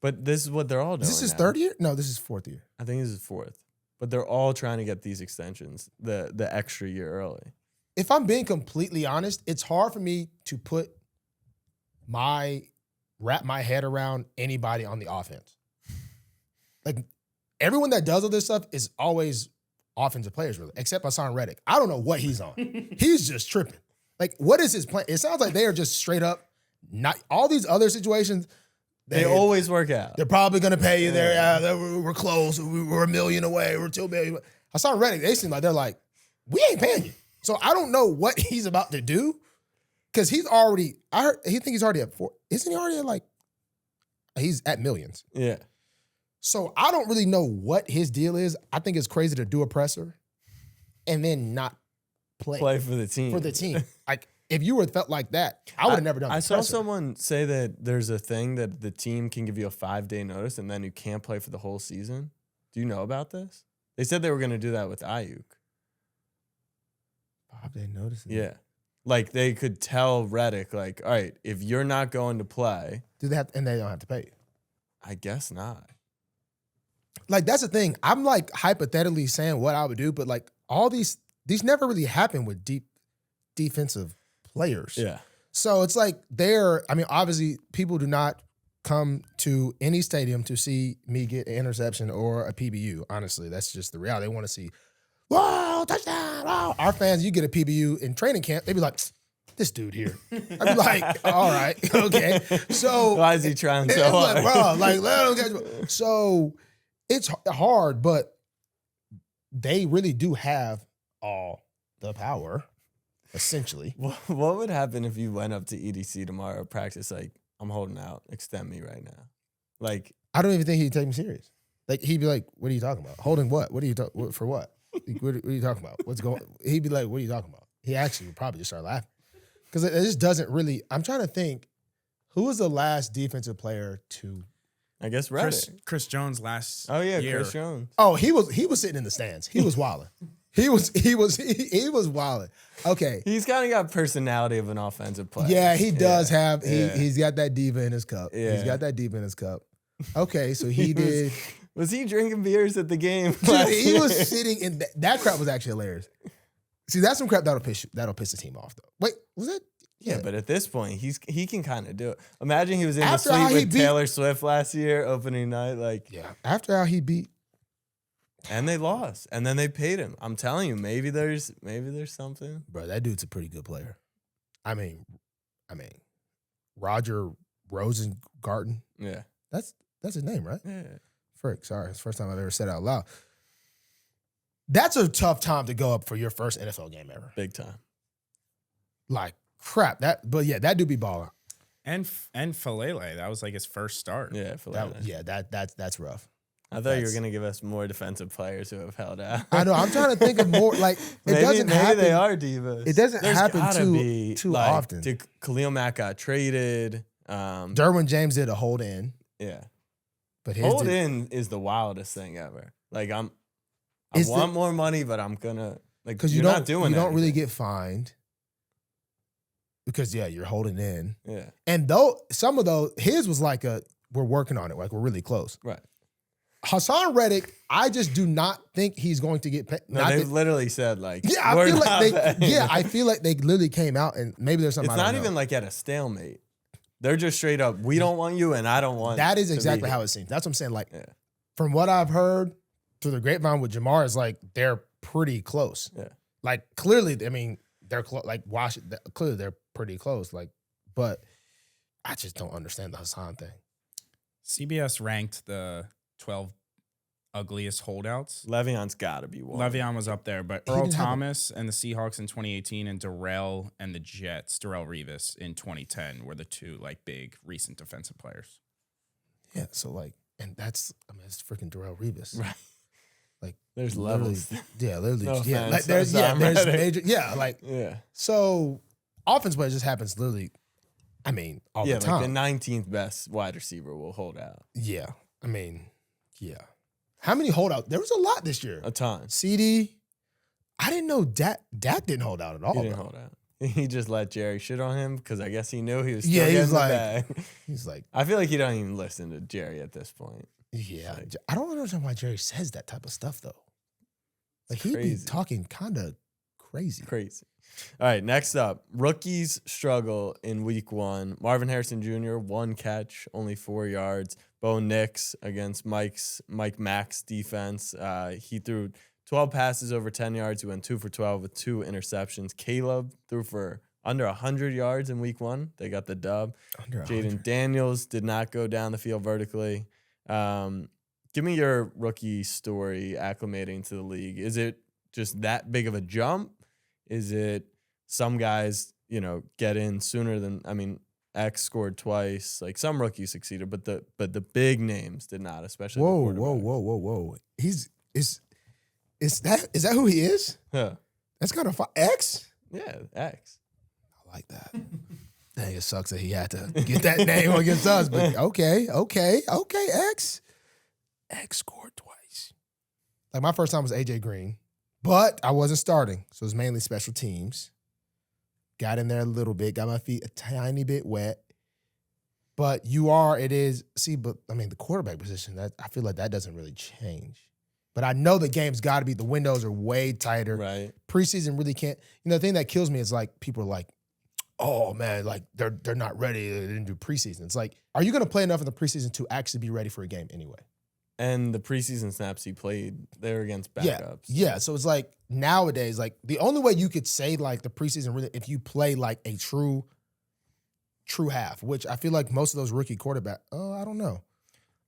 But this is what they're all doing. Is this his third year? No, this is fourth year. I think this is fourth. But they're all trying to get these extensions, the extra year early. If I'm being completely honest, it's hard for me to wrap my head around anybody on the offense. Like, everyone that does all this stuff is always offensive players, really, except Hassan Reddick. I don't know what he's on. He's just tripping. Like, what is his plan? It sounds like they are just straight up not all these other situations. They always work out. They're probably going to pay you there. Yeah, we're close. We're $1 million away. We're $2 million. Hassan Reddick, they seem like they're like, we ain't paying you. So I don't know what he's about to do because he's already, he's already at 4. Isn't he already at like, he's at millions. Yeah. So I don't really know what his deal is. I think it's crazy to do a presser and then not play for the team. Like, if you were felt like that, I would have never done. I saw someone say that there's a thing that the team can give you a 5-day notice and then you can't play for the whole season. Do you know about this? They said they were going to do that with Aiyuk. 5-day notice? Yeah. Like they could tell Reddick, like, all right, if you're not going to play. Do they have, and they don't have to pay you? I guess not. Like, that's the thing. I'm like hypothetically saying what I would do, but like all these never really happen with deep defensive players. Yeah. So it's like obviously people do not come to any stadium to see me get an interception or a PBU. Honestly, that's just the reality. They want to see, whoa, touchdown. Wow. Our fans, you get a PBU in training camp, they'd be like, this dude here. I'd be like, all right, okay. So why is he trying so hard? Like, bro, like, let him catch. So it's hard, but they really do have all the power. Essentially. What would happen if you went up to EDC tomorrow practice like, I'm holding out, extend me right now? Like, I don't even think he'd take me serious. Like, he'd be like, what are you talking about? Holding what? What are you talking for what? What are you talking about? What's going He'd be like, what are you talking about? He actually would probably just start laughing. Because it just doesn't really, I'm trying to think, who was the last defensive player to, I guess Reddick. Chris Jones last year. Chris Jones. Jones. Oh, he was sitting in the stands. He was wilding. He was wilding. Okay. He's kind of got personality of an offensive player. Yeah, he does have. He's got that diva in his cup. Yeah. He's got that diva in his cup. Okay, so he did. Was he drinking beers at the game? He was sitting in that crap was actually hilarious. See, that's some crap that'll piss the team off though. Wait, was it? Yeah, but at this point, he can kind of do it. Imagine he was in After the how suite he with beat- Taylor Swift last year, opening night. Like, Yeah. After how he beat. and they lost, and then they paid him. I'm telling you, maybe there's something. Bro, that dude's a pretty good player. I mean, Roger Rosengarten. Yeah, That's his name, right? yeah. Frick, sorry. It's the first time I've ever said it out loud. That's a tough time to go up for your first NFL game ever. Big time. Like, crap. But yeah, that dude be balling. And Falele, that was like his first start. Yeah, That's rough. I thought you were gonna give us more defensive players who have held out. I know. I'm trying to think of more. Like, maybe they are divas. It doesn't happen gotta too like, often. Khalil Mack got traded. Derwin James did a hold in. Yeah. But his Hold in is the wildest thing ever. Like I want more money, but I'm gonna like because you're not doing you that. don't really get fined because you're holding in. Yeah. And though some of those his was like we're working on it, like we're really close. Right. Hassan Reddick, I just do not think he's going to get paid. No, they've literally said like I feel like they literally came out and maybe there's something. It's not even like at a stalemate. They're just straight up, we don't want you and I don't want that is exactly how it seems. That's what I'm saying. Like from what I've heard through the grapevine with Jamar is like they're pretty close. Yeah. Like clearly, I mean, they're like Washington. Clearly, they're pretty close. Like, but I just don't understand the Hassan thing. CBS ranked the 12 ugliest holdouts. Le'Veon's got to be one. Le'Veon was up there, but Earl Thomas and the Seahawks in 2018 and Darrell and the Jets, Darrell Revis in 2010 were the two like big recent defensive players. Yeah, so like, and it's freaking Darrell Revis. Right. Like There's literally- levels. Yeah, literally. No yeah, offense, like there's I'm there's ready. major. Yeah, like Yeah. so. Offense play just happens literally. I mean, all Yeah, the like time. the 19th best wide receiver will hold out. Yeah, I mean, yeah. How many holdout? There was a lot this year. A ton. CD. I didn't know Dak didn't hold out at all. He didn't though. hold out. He just let Jerry shit on him because I guess he knew he was still Yeah, getting he's the like- bag. He's like, I feel like he don't even listen to Jerry at this point. yeah. Like- I don't understand why Jerry says that type of stuff though. Like he'd be crazy. talking kind of crazy. Crazy. All right, next up, rookies struggle in week 1. Marvin Harrison Jr., 1 catch, only 4 yards. Bo Nix against Mike Mack's defense. He threw 12 passes over 10 yards. He went 2 for 12 with 2 interceptions. Caleb threw for under 100 yards in week 1. They got the dub. Under Jaden 100. Daniels did not go down the field vertically. Give me your rookie story acclimating to the league. Is it just that big of a jump? Is it some guys, get in sooner than, X scored twice. Like some rookies succeeded, but the big names did not, especially the quarterbacks. Is that who he is? Huh. That's kind of X. Yeah, X. I like that. Dang, it sucks that he had to get that name against us. But okay, X. X scored twice. Like my first time was AJ Green, but I wasn't starting, so it was mainly special teams. Got in there a little bit, got my feet a tiny bit wet. But the quarterback position, that I feel like that doesn't really change. But I know the game's got to be, the windows are way tighter. Right. Preseason really can't. The thing that kills me is like people are like, oh man, like they're not ready. They didn't do preseason. It's like, are you going to play enough in the preseason to actually be ready for a game anyway? And the preseason snaps he played, they were against backups. Yeah. So it's like nowadays, like the only way you could say like the preseason really, if you play like a true half, which I feel like most of those rookie quarterbacks, I don't know.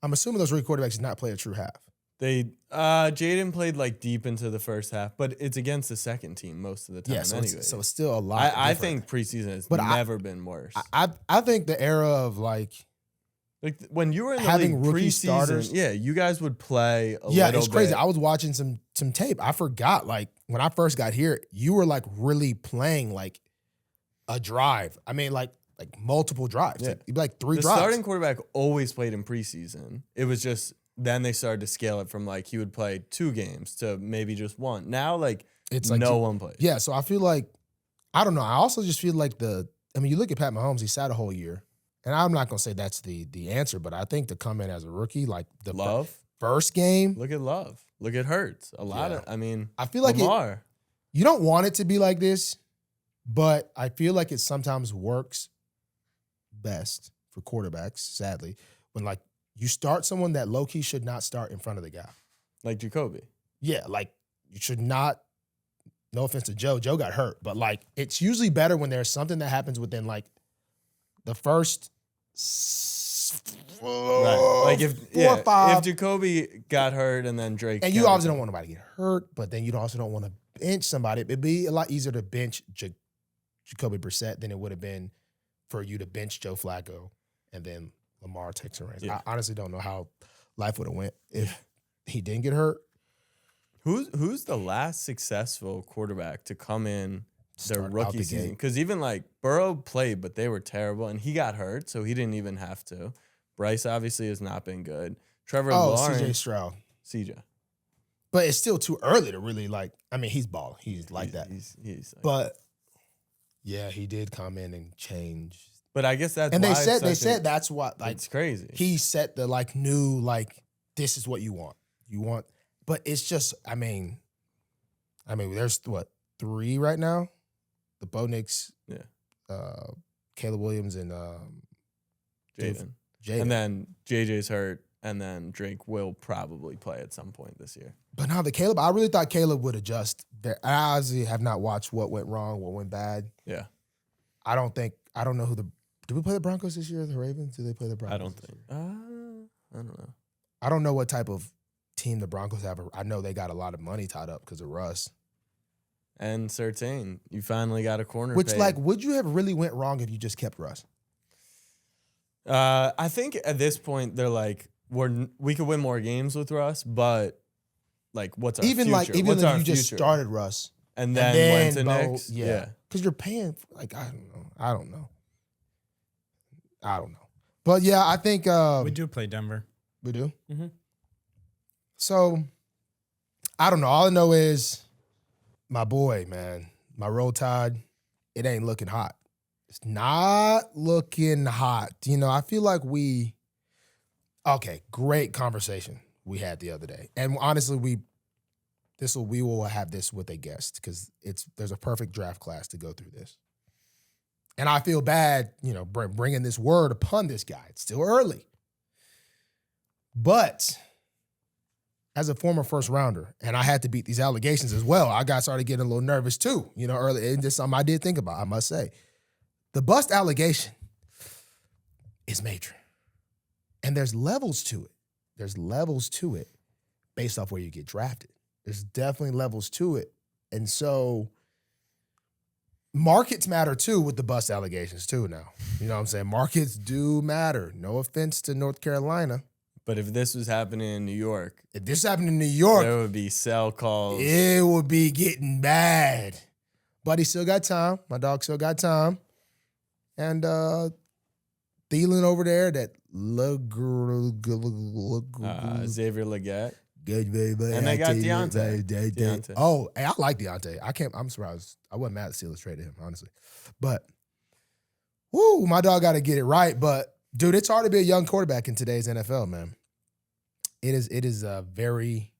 I'm assuming those rookie quarterbacks did not play a true half. Jaden played like deep into the first half, but it's against the second team most of the time. Yeah, so anyway. it's still a lot. I different. think preseason has But never been worse. I think the era of like when you were in the having league rookie preseason, starters, yeah, you guys would play a yeah, little it's crazy. bit. I was watching some tape. I forgot like when I first got here, you were like really playing like a drive. I mean like multiple drives. Yeah. Like, you'd be like 3 The drives. starting quarterback always played in preseason. It was just then they started to scale it from like he would play 2 games to maybe just 1. Now like It's like no one plays. Yeah, so I feel like I don't know. I also just feel like you look at Pat Mahomes, he sat a whole year. And I'm not gonna say that's the answer, but I think to come in as a rookie, like the Love. first game, Look at Love. Look at Hurts. A lot Yeah. of I feel like Lamar. you don't want it to be like this, but I feel like it sometimes works best for quarterbacks, sadly, when like you start someone that low-key should not start in front of the guy. Like Jacoby. Yeah, like you should not, no offense to Joe. Joe got hurt, but like it's usually better when there's something that happens within like the first Right. Like if 4 or 5. if Jacoby got hurt and then Drake. And you got obviously hurt. don't want nobody to get hurt, but then you also don't want to bench somebody. It'd be a lot easier to bench Jacoby Brissett than it would have been for you to bench Joe Flacco and then Lamar takes a reins. Yeah. I honestly don't know how life would have went if he didn't get hurt. Who's the last successful quarterback to come in their Start out rookie the season? gate. Because even like Burrow played, but they were terrible, and he got hurt, so he didn't even have to. Bryce obviously has not been good. Trevor Lawrence, CJ Stroud. CJ. But it's still too early to really like. I mean, he's balling. He's like that. He's like, But yeah, he did come in and change. but I guess that's And why they it's said such that's what like it's crazy. he set the like new like this is what you want. You want, but it's just I mean, there's what 3 right now, the Bo Nix, Caleb Williams and Jaden. Jaden. And then JJ's hurt, and then Drake will probably play at some point this year. But now the Caleb, I really thought Caleb would adjust. I obviously have not watched what went wrong, what went bad. Yeah. I don't know who did we play the Broncos this year? The Ravens? Did they play the Broncos? I don't this think. year? I don't know. I don't know what type of team the Broncos have. I know they got a lot of money tied up because of Russ. And Surtain, you finally got a corner. Which, paid. like, would you have really went wrong if you just kept Russ? I think at this point they're like we could win more games with Russ, but like what's our even future? even what's if our you just future? started Russ and then went to Bo, Knicks. yeah, because you're paying like I don't know. But yeah, I think We do play Denver. we do. Mm-hmm. So I don't know. All I know is my boy, man, my Roll Tide, it ain't looking hot. It's not looking hot. You know, I feel like okay, great conversation we had the other day. And honestly, we will have this with a guest because there's a perfect draft class to go through this. And I feel bad, you know, bringing this word upon this guy. It's still early. But as a former first rounder, and I had to beat these allegations as well, I started getting a little nervous too, you know, early. And just something I did think about, I must say. The bust allegation is major. And there's levels to it. There's levels to it based off where you get drafted. There's definitely levels to it. And so markets matter too with the bust allegations too now. You know what I'm saying? Markets do matter. No offense to North Carolina. But if this was happening in New York, If this happened in New York, there would be sell calls. it would be getting bad. But he still got time. My dog still got time. And Thielen over there, that Xavier Legette. Good, baby. And they got Deontay. Oh, hey, I like Deontay. I'm surprised. I wasn't mad at Steelers traded him, honestly. But, woo, my dog got to get it right. But, dude, it's hard to be a young quarterback in today's NFL, man. It is very,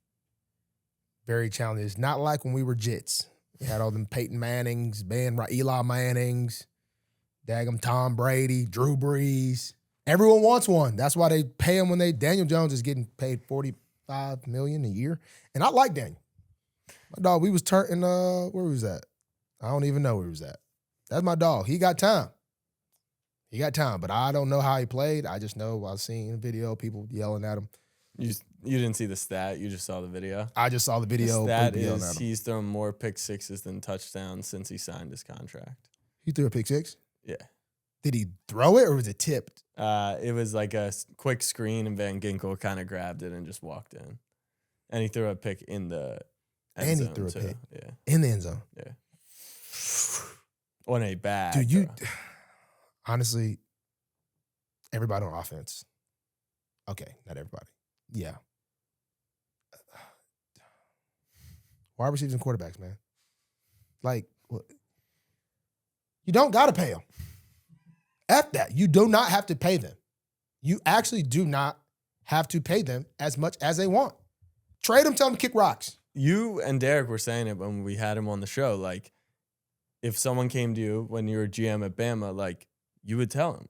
very challenging. It's not like when we were Jits. We had all them Peyton Mannings, Eli Mannings, daggum Tom Brady, Drew Brees. Everyone wants one. That's why they pay him Daniel Jones is getting paid $45 million a year. And I like Daniel. My dog, we was turning, where was that? I don't even know where he was at. That's my dog. He got time. But I don't know how he played. I just know I was seeing a video, people yelling at him. You didn't see the stat. You just saw the video. I just saw the video. The stat people yelling at is him. he's thrown more pick sixes than touchdowns since he signed his contract. He threw a pick six? Yeah. Did he throw it or was it tipped? It was like a quick screen, and Van Ginkel kind of grabbed it and just walked in. And he threw a pick in the end zone. And he threw a pick. Yeah. In the end zone. Yeah. On a bad. Dude, you throw. honestly, everybody on offense. Okay, not everybody. Yeah. Wide receivers and quarterbacks, man. Like, you don't got to pay them. F that. You do not have to pay them. You actually do not have to pay them as much as they want. Trade them, tell them to kick rocks. You and Derek were saying it when we had him on the show. Like, if someone came to you when you were GM at Bama, like, you would tell him,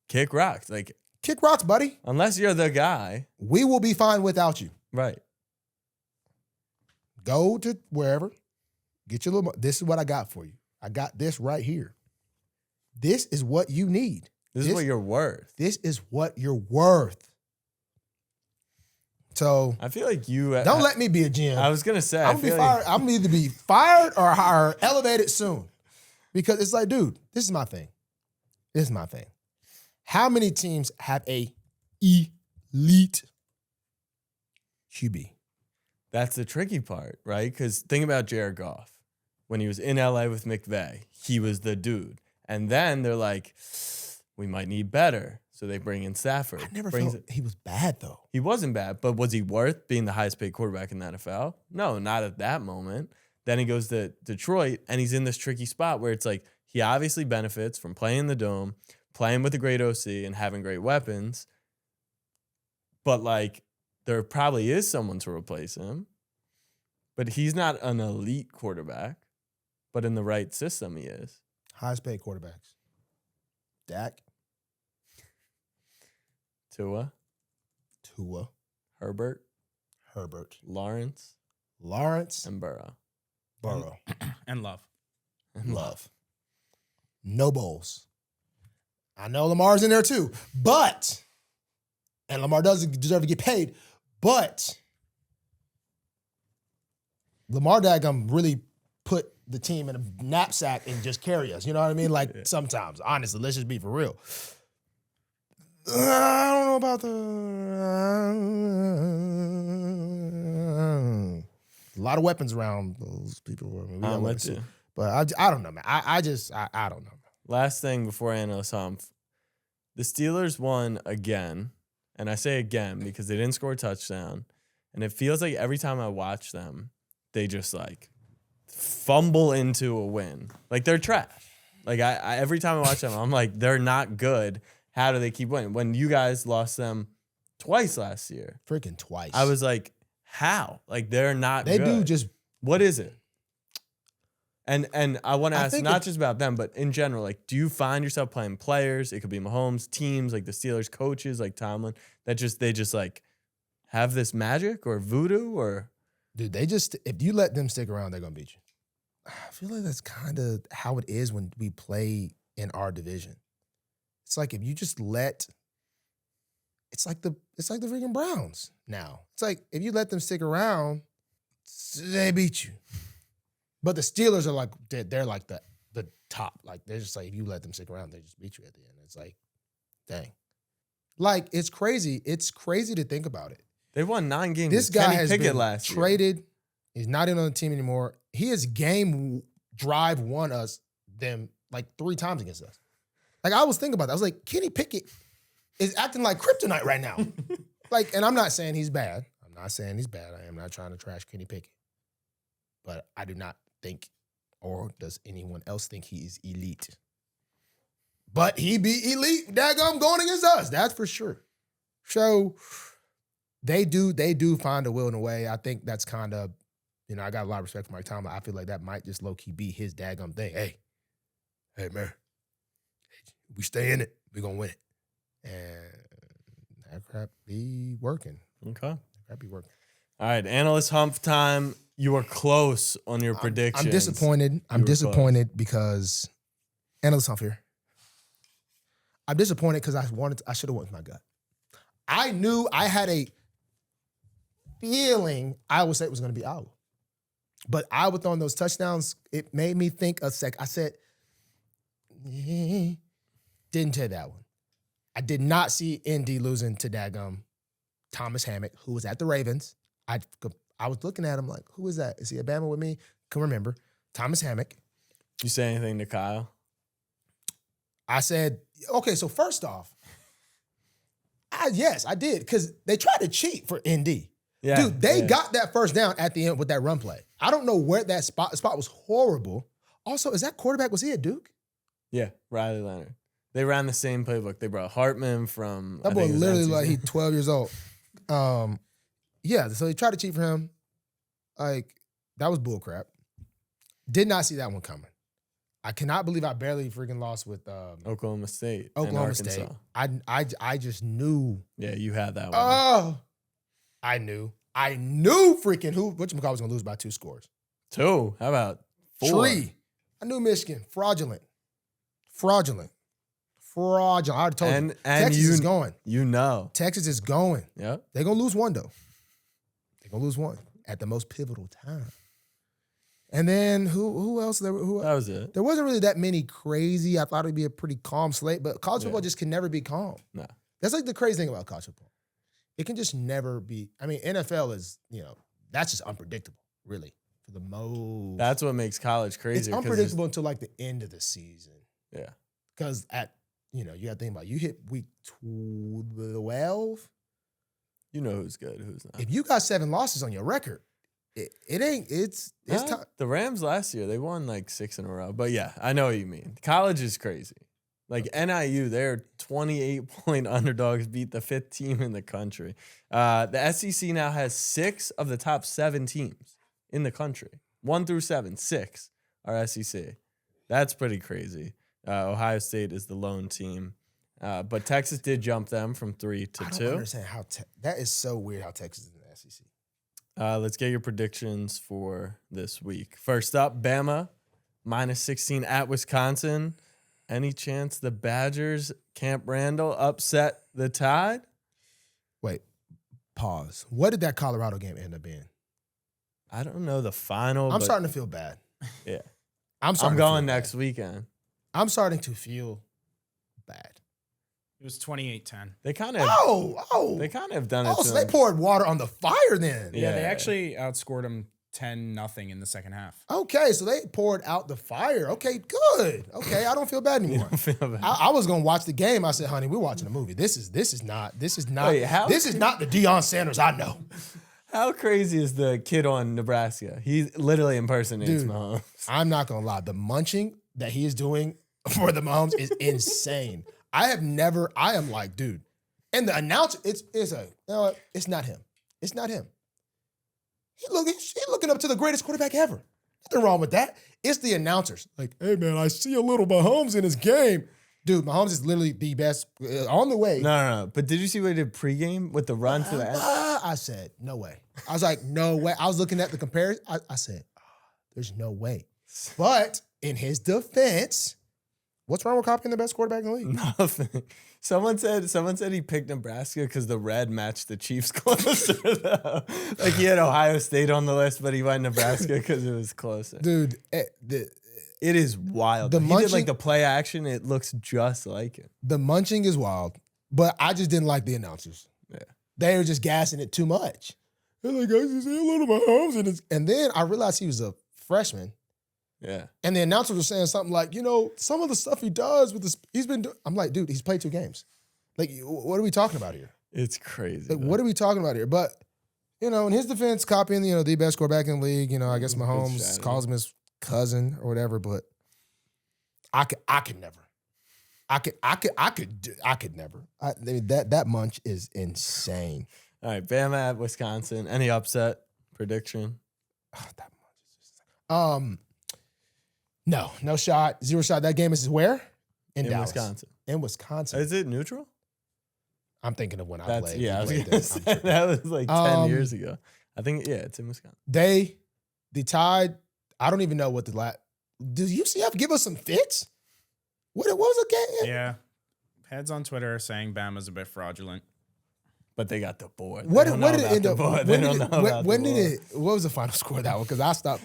kick rocks. Like, kick rocks, buddy. Unless you're the guy. We will be fine without you. Right. Go to wherever. Get your little. This is what I got for you. I got this right here. This is what you need. This is what you're worth. This is what you're worth. So I feel like you don't let me be a GM. I was gonna say I'm gonna be fired. I'm gonna either be fired or elevated soon. Because it's like, dude, this is my thing. How many teams have a elite QB? That's the tricky part, right? Because think about Jared Goff. When he was in LA with McVay, he was the dude. And then they're like, we might need better. So they bring in Stafford. I never felt he was bad, though. He wasn't bad, but was he worth being the highest paid quarterback in the NFL? No, not at that moment. Then he goes to Detroit, and he's in this tricky spot where it's like he obviously benefits from playing in the Dome, playing with a great OC, and having great weapons. But, like, there probably is someone to replace him. But he's not an elite quarterback. But in the right system, he is. Highest paid quarterbacks. Dak. Tua. Herbert. Lawrence. And Burrow. And Love. No bowls. I know Lamar's in there too, and Lamar doesn't deserve to get paid, but Lamar daggum really put the team in a knapsack and just carry us. You know what I mean? Like sometimes, honestly, let's just be for real. I don't know about a lot of weapons around those people. I mean, we got I'm weapons with too. you. But I don't know, man. I don't know. Last thing before Analyst Humph. The Steelers won again. And I say again because they didn't score a touchdown. And it feels like every time I watch them, they just like fumble into a win. Like they're trash. Like I every time I watch them, I'm like, they're not good. How do they keep winning? When you guys lost them twice last year. Freaking twice. I was like, how? Like they're not They good. do just. What is it? And I want to I ask think not just about them, but in general, like, do you find yourself playing players? It could be Mahomes, teams like the Steelers, coaches like Tomlin, that they just like have this magic or voodoo or. Dude, if you let them stick around, they're gonna beat you. I feel like that's kind of how it is when we play in our division. It's like if you just it's like the freaking Browns now. It's like if you let them stick around, they beat you. But the Steelers are like they're like the top. Like they're just like if you let them stick around, they just beat you at the end. It's like, dang. Like it's crazy. It's crazy to think about it. They won 9 games. This guy Kenny has Pickett been last year. traded. He's not in on the team anymore. He has game drive won them like 3 times against us. Like I was thinking about that. I was like, Kenny Pickett is acting like kryptonite right now. Like, and I'm not saying he's bad. I'm not saying he's bad. I am not trying to trash Kenny Pickett. But I do not think, or does anyone else think he is elite? But he be elite. Daggum going against us. That's for sure. So they do find a will and a way. I think that's kind of, I got a lot of respect for Mike Tomlin. I feel like that might just low-key be his daggum thing. Hey, man, we stay in it, we're going to win it. And that crap be working. Okay. That crap be working. All right, Analyst Humph time. You were close on your predictions. I'm disappointed. I'm disappointed because Analyst Humph here. I'm disappointed because I should have went with my gut. I knew I had a feeling Iowa State was going to be Iowa. But Iowa throwing those touchdowns, it made me think a sec. I said, didn't take that one. I did not see Indy losing to daggum Thomas Hammock, who was at the Ravens. I was looking at him like, who is that? Is he a Bama with me? Can remember. Thomas Hammock. You say anything to Kyle? I said, okay, so first off, yes, I did, because they tried to cheat for ND. Yeah, dude, they got that first down at the end with that run play. I don't know where that spot was horrible. Also, is that quarterback, was he at Duke? Yeah, Riley Leonard. They ran the same playbook. They brought Hartman from. That boy literally like he's 12 years old. Yeah, so they tried to cheat for him. Like, that was bullcrap. Did not see that one coming. I cannot believe I barely freaking lost with Oklahoma State. Oklahoma and State. Arkansas. I just knew. Yeah, you had that one. Oh, I knew freaking whatchamacallit was gonna lose by 2 scores. 2. How about 4? 3. I knew Michigan. Fraudulent. I already told you. And Texas is going. You know. Texas is going. Yep. They're gonna lose one though. They're gonna lose one at the most pivotal time. And then who else? That was it. There wasn't really that many crazy. I thought it'd be a pretty calm slate, but college football just can never be calm. No. That's like the crazy thing about college football. It can just never be. I mean, NFL is, that's just unpredictable, really, for the most. That's what makes college crazy. It's unpredictable until like the end of the season. Yeah. Because you got to think about it. You hit week 12. You know who's good, who's not. If you got 7 losses on your record, it's time. The Rams last year, they won like 6 in a row. But yeah, I know what you mean. College is crazy. Like NIU, they're 28-point underdogs, beat the 5th team in the country. The SEC now has 6 of the top 7 teams in the country. 1 through 7, 6 are SEC. That's pretty crazy. Ohio State is the lone team. But Texas did jump them from 3 to 2. I don't understand how that is so weird how Texas is in the SEC. Let's get your predictions for this week. First up, Bama, -16 at Wisconsin. Any chance the Badgers, Camp Randall, upset the Tide? Wait, pause. What did that Colorado game end up being? I don't know the final. I'm starting to feel bad. Yeah. I'm going next weekend. I'm starting to feel bad. It was 28-10. They kind of They kind of have done it. So they poured water on the fire then. Yeah, they actually outscored them 10-0 in the second half. Okay, so they poured out the fire. Okay, good. Okay, I don't feel bad anymore. I was gonna watch the game. I said, honey, we're watching a movie. This is not Wait, this is not the Deion Sanders I know. How crazy is the kid on Nebraska? He literally impersonates Dude, Mahomes. I'm not gonna lie. The munching that he is doing for the Mahomes is insane. I am like, dude. And the announcer, it's not him. It's not him. He's looking up to the greatest quarterback ever. Nothing wrong with that. It's the announcers. Like, hey, man, I see a little Mahomes in his game. Dude, Mahomes is literally the best on the way. No. But did you see what he did pregame with the run to the end? I said, no way. I was like, no way. I was looking at the comparison. I said, there's no way. But in his defense, what's wrong with copying the best quarterback in the league? Nothing. Someone said he picked Nebraska because the red matched the Chiefs closer. Though. Like he had Ohio State on the list, but he went Nebraska because it was closer. Dude, it is wild. The He munching, did like the play action. It looks just like it. The munching is wild, but I just didn't like the announcers. Yeah. They were just gassing it too much. They're like, I just see a little Mahomes in his. And then I realized he was a freshman. Yeah. And the announcers were saying something like, some of the stuff he does with this, he's been doing. I'm like, dude, he's played 2 games. Like, what are we talking about here? It's crazy. Like, what are we talking about here? But, in his defense, copying, the best quarterback in the league, I guess Mahomes calls him his cousin or whatever, but I could never. I could never. I mean, that munch is insane. All right, Bama at Wisconsin. Any upset prediction? Oh, that munch is just no shot, 0 shot. That game is where? In Dallas. Wisconsin. In Wisconsin. Is it neutral? I'm thinking of when I played. Yeah, I was played gonna this. say, that was like 10 years ago. I think, it's in Wisconsin. The Tide, I don't even know what does UCF give us some fits? What was the game? Yeah. Heads on Twitter are saying Bama's a bit fraudulent. But they got the board. What did it end up? When what was the final score of that one? Because I stopped.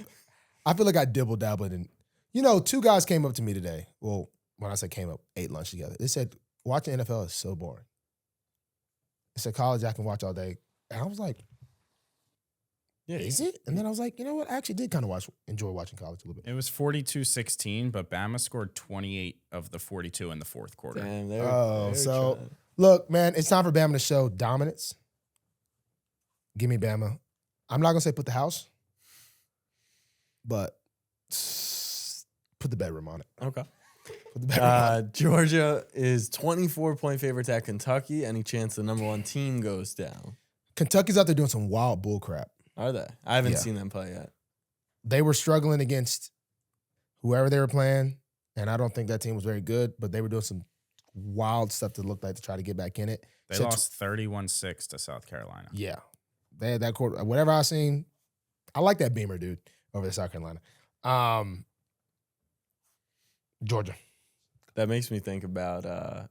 I feel like I dibble-dabbled. And, 2 guys came up to me today. Well, when I say came up, ate lunch together. They said, watching NFL is so boring. They said, college I can watch all day. And I was like, is it? And then I was like, you know what? I actually did kind of enjoy watching college a little bit. It was 42-16, but Bama scored 28 of the 42 in the fourth quarter. Damn, so look, man, it's time for Bama to show dominance. Give me Bama. I'm not going to say put the house, but put the bedroom on it. Okay. Put the bedroom on it. Georgia is 24-point favorites at Kentucky. Any chance the number 1 team goes down? Kentucky's out there doing some wild bull crap. Are they? I haven't seen them play yet. They were struggling against whoever they were playing, and I don't think that team was very good, but they were doing some wild stuff that looked like to try to get back in it. They lost 31-6 to South Carolina. Yeah. They had that quarter. Whatever I seen, I like that Beamer dude over at South Carolina. Georgia. That makes me think about,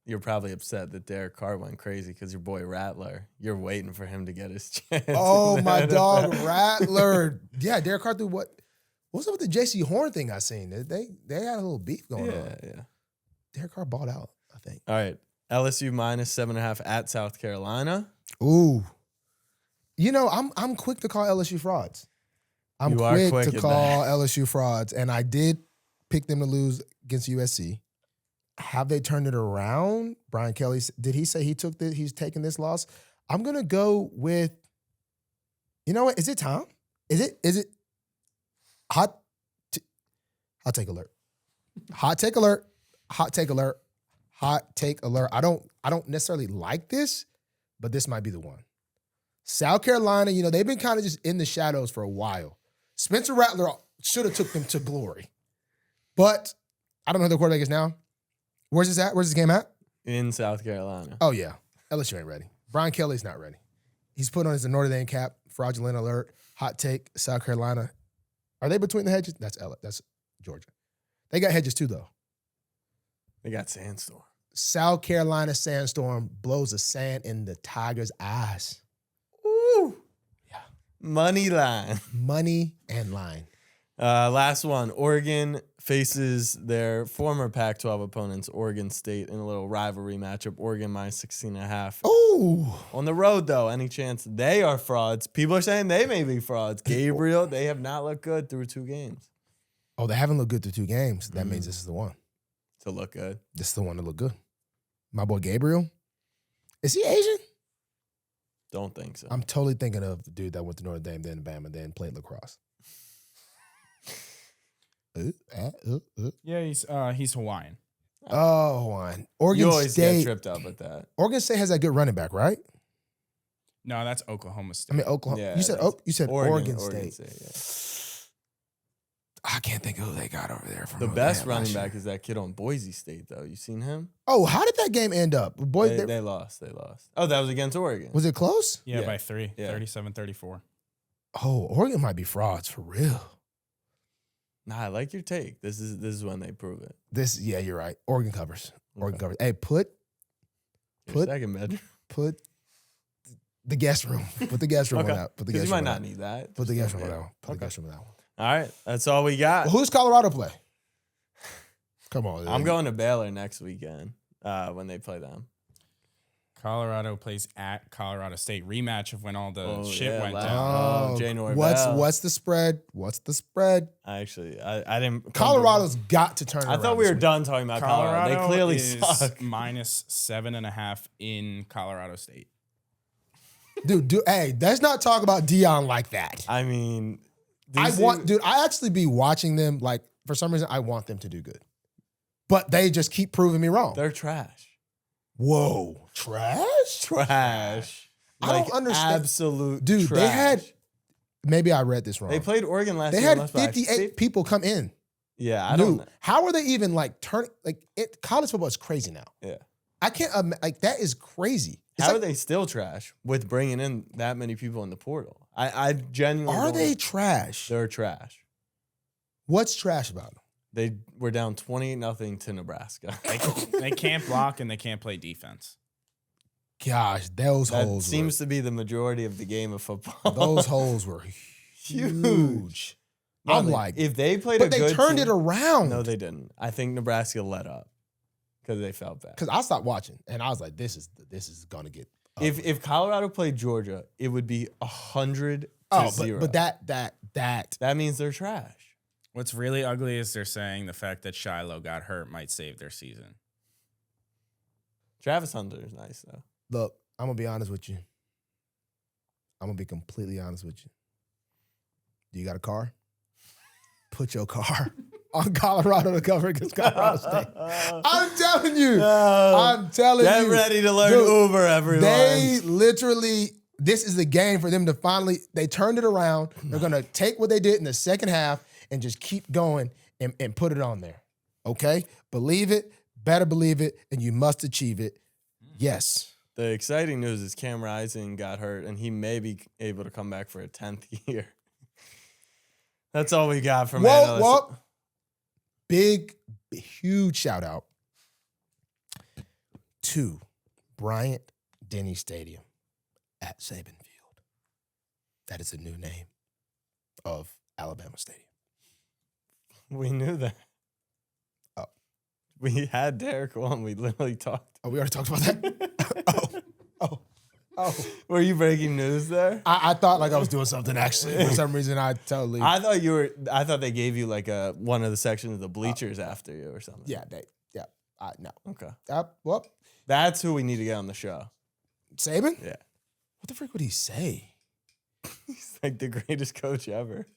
you're probably upset that Derek Carr went crazy because your boy Rattler, you're waiting for him to get his chance. Oh, my dog, Rattler. Yeah, Derek Carr threw what's up with the J.C. Horn thing I seen? They had a little beef going on. Yeah. Derek Carr balled out, I think. All right. LSU minus 7.5 at South Carolina. Ooh. I'm quick to call LSU frauds. I'm quick to call LSU frauds, and I did pick them to lose against USC. Have they turned it around? Brian Kelly, did he say he's taking this loss? I'm gonna go with, you know what? Is it time? Is it hot take alert? Hot take alert. Hot take alert. Hot take alert. I don't necessarily like this, but this might be the one. South Carolina, they've been kind of just in the shadows for a while. Spencer Rattler should have took them to glory. But I don't know who the quarterback is now. Where's this at? Where's this game at? In South Carolina. Oh, yeah. LSU ain't ready. Brian Kelly's not ready. He's put on his Notre Dame cap. Fraudulent alert. Hot take. South Carolina. Are they between the hedges? That's Georgia. They got hedges too, though. They got Sandstorm. South Carolina Sandstorm blows the sand in the Tigers' eyes. Ooh. Yeah. Money line. Money and line. Last one. Oregon faces their former Pac-12 opponents, Oregon State, in a little rivalry matchup. Oregon minus 16.5. Oh, On the road, though, any chance they are frauds? People are saying they may be frauds. Gabriel, they have not looked good through 2 games. oh, they haven't looked good through 2 games. That means this is the one. To look good. This is the one to look good. My boy Gabriel. Is he Asian? Don't think so. I'm totally thinking of the dude that went to Notre Dame, then Bama, then played lacrosse. Yeah, he's Hawaiian. Oh, Hawaiian. Oregon You always State. get tripped up with that. Oregon State has that good running back, right? No, that's Oklahoma State. I mean, Oklahoma. Yeah, you said Oregon Oregon State. yeah. I can't think of who they got over there. From The Notre best Dame running last year. back is that kid on Boise State, though. You seen him? Oh, how did that game end up? Boy, They lost. They lost. Oh, that was against Oregon. was it close? Yeah, Yeah. by 3, Yeah. 37-34. Oh, Oregon might be frauds for real. Nah, I like your take. This is when they prove it. Yeah, you're right. Oregon covers. Oregon Okay. covers. Hey, put Your second bedroom. the guest room. Put the guest room Okay. on that. Put the 'Cause guest you room might on not that. need that. Put the Just guest room on yeah. that one. Put the guest room on that one. All right, that's all we got. Well, who's Colorado play? Come on. I'm going to Baylor next weekend when they play them. Colorado plays at Colorado State. Rematch of when all the shit went last- down. January What's Bell. the spread? What's the spread? I didn't. Colorado's got to turn it I around. thought we this were week. done talking about Colorado. They clearly is suck. minus 7.5 in Colorado State. Dude, hey, let's not talk about Dion like that. I mean, I actually be watching them, like, for some reason, I want them to do good. But they just keep proving me wrong. They're trash. Whoa, trash? Trash. I don't understand. Absolute Dude, trash. they had, maybe I read this wrong. They played Oregon last They year. had lost by 58 people come in. Yeah, I New. don't know. How are they even like turning, college football is crazy now. Yeah. I can't, that is crazy. It's How like, are they still trash with bringing in that many people in the portal? I genuinely are don't they know. trash? They're trash. What's trash about them? They were down 28-0 to Nebraska. They can't block and they can't play defense. Gosh, those That holes seems to be the majority of the game of football. those holes were huge. No, I'm they- like, if they played but a they good turned team- it around. No, they didn't. I think Nebraska let up because they felt bad. Because I stopped watching and I was like, this is gonna get ugly. If Colorado played Georgia, it would be 100 to 0. but That means they're trash. What's really ugly is they're saying the fact that Shiloh got hurt might save their season. Travis Hunter is nice though. look, I'm gonna be honest with you. I'm gonna be completely honest with you. Do you got a car? Put your car on Colorado to cover against Colorado State. I'm telling you. I'm telling Get you. ready to learn Dude, Uber, everyone. They literally, this is the game for them to finally, they turned it around. They're going to take what they did in the second half and just keep going and put it on there. Okay? Believe it, better believe it, and you must achieve it. Yes. The exciting news is Cam Rising got hurt, and he may be able to come back for a 10th year. That's all we got from Analyst. Whoa. Big, huge shout out to Bryant Denny Stadium at Saban Field. That is the new name of Alabama Stadium. We knew that. Oh. We had Derek on. We literally talked. Oh, we already talked about that? Oh. Were you breaking news there? I thought like I was doing something actually. For some reason, I totally. I thought they gave you like one of the sections of the bleachers after you or something. Yeah, no. Okay. Well, That's who we need to get on the show. Saban? Yeah. What the frick would he say? He's like the greatest coach ever.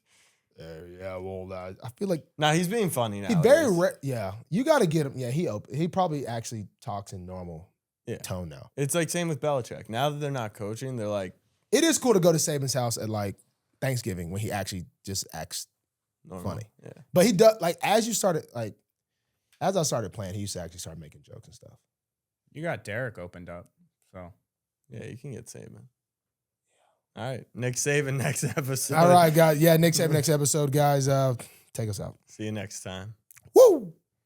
Yeah, well, I feel like Nah, he's being funny now. he very rare. Yeah, you got to get him. Yeah, he probably actually talks in normal tone now. It's like same with Belichick. Now that they're not coaching, they're like It is cool to go to Saban's house at like Thanksgiving when he actually just acts normal. funny. Yeah. But he does like as I started playing, he used to actually start making jokes and stuff. You got Derek opened up, so Yeah, you can get Saban. All right. Nick Saban next episode. All right, guys. Yeah, Nick Saban next episode, guys. Take us out. See you next time. Woo!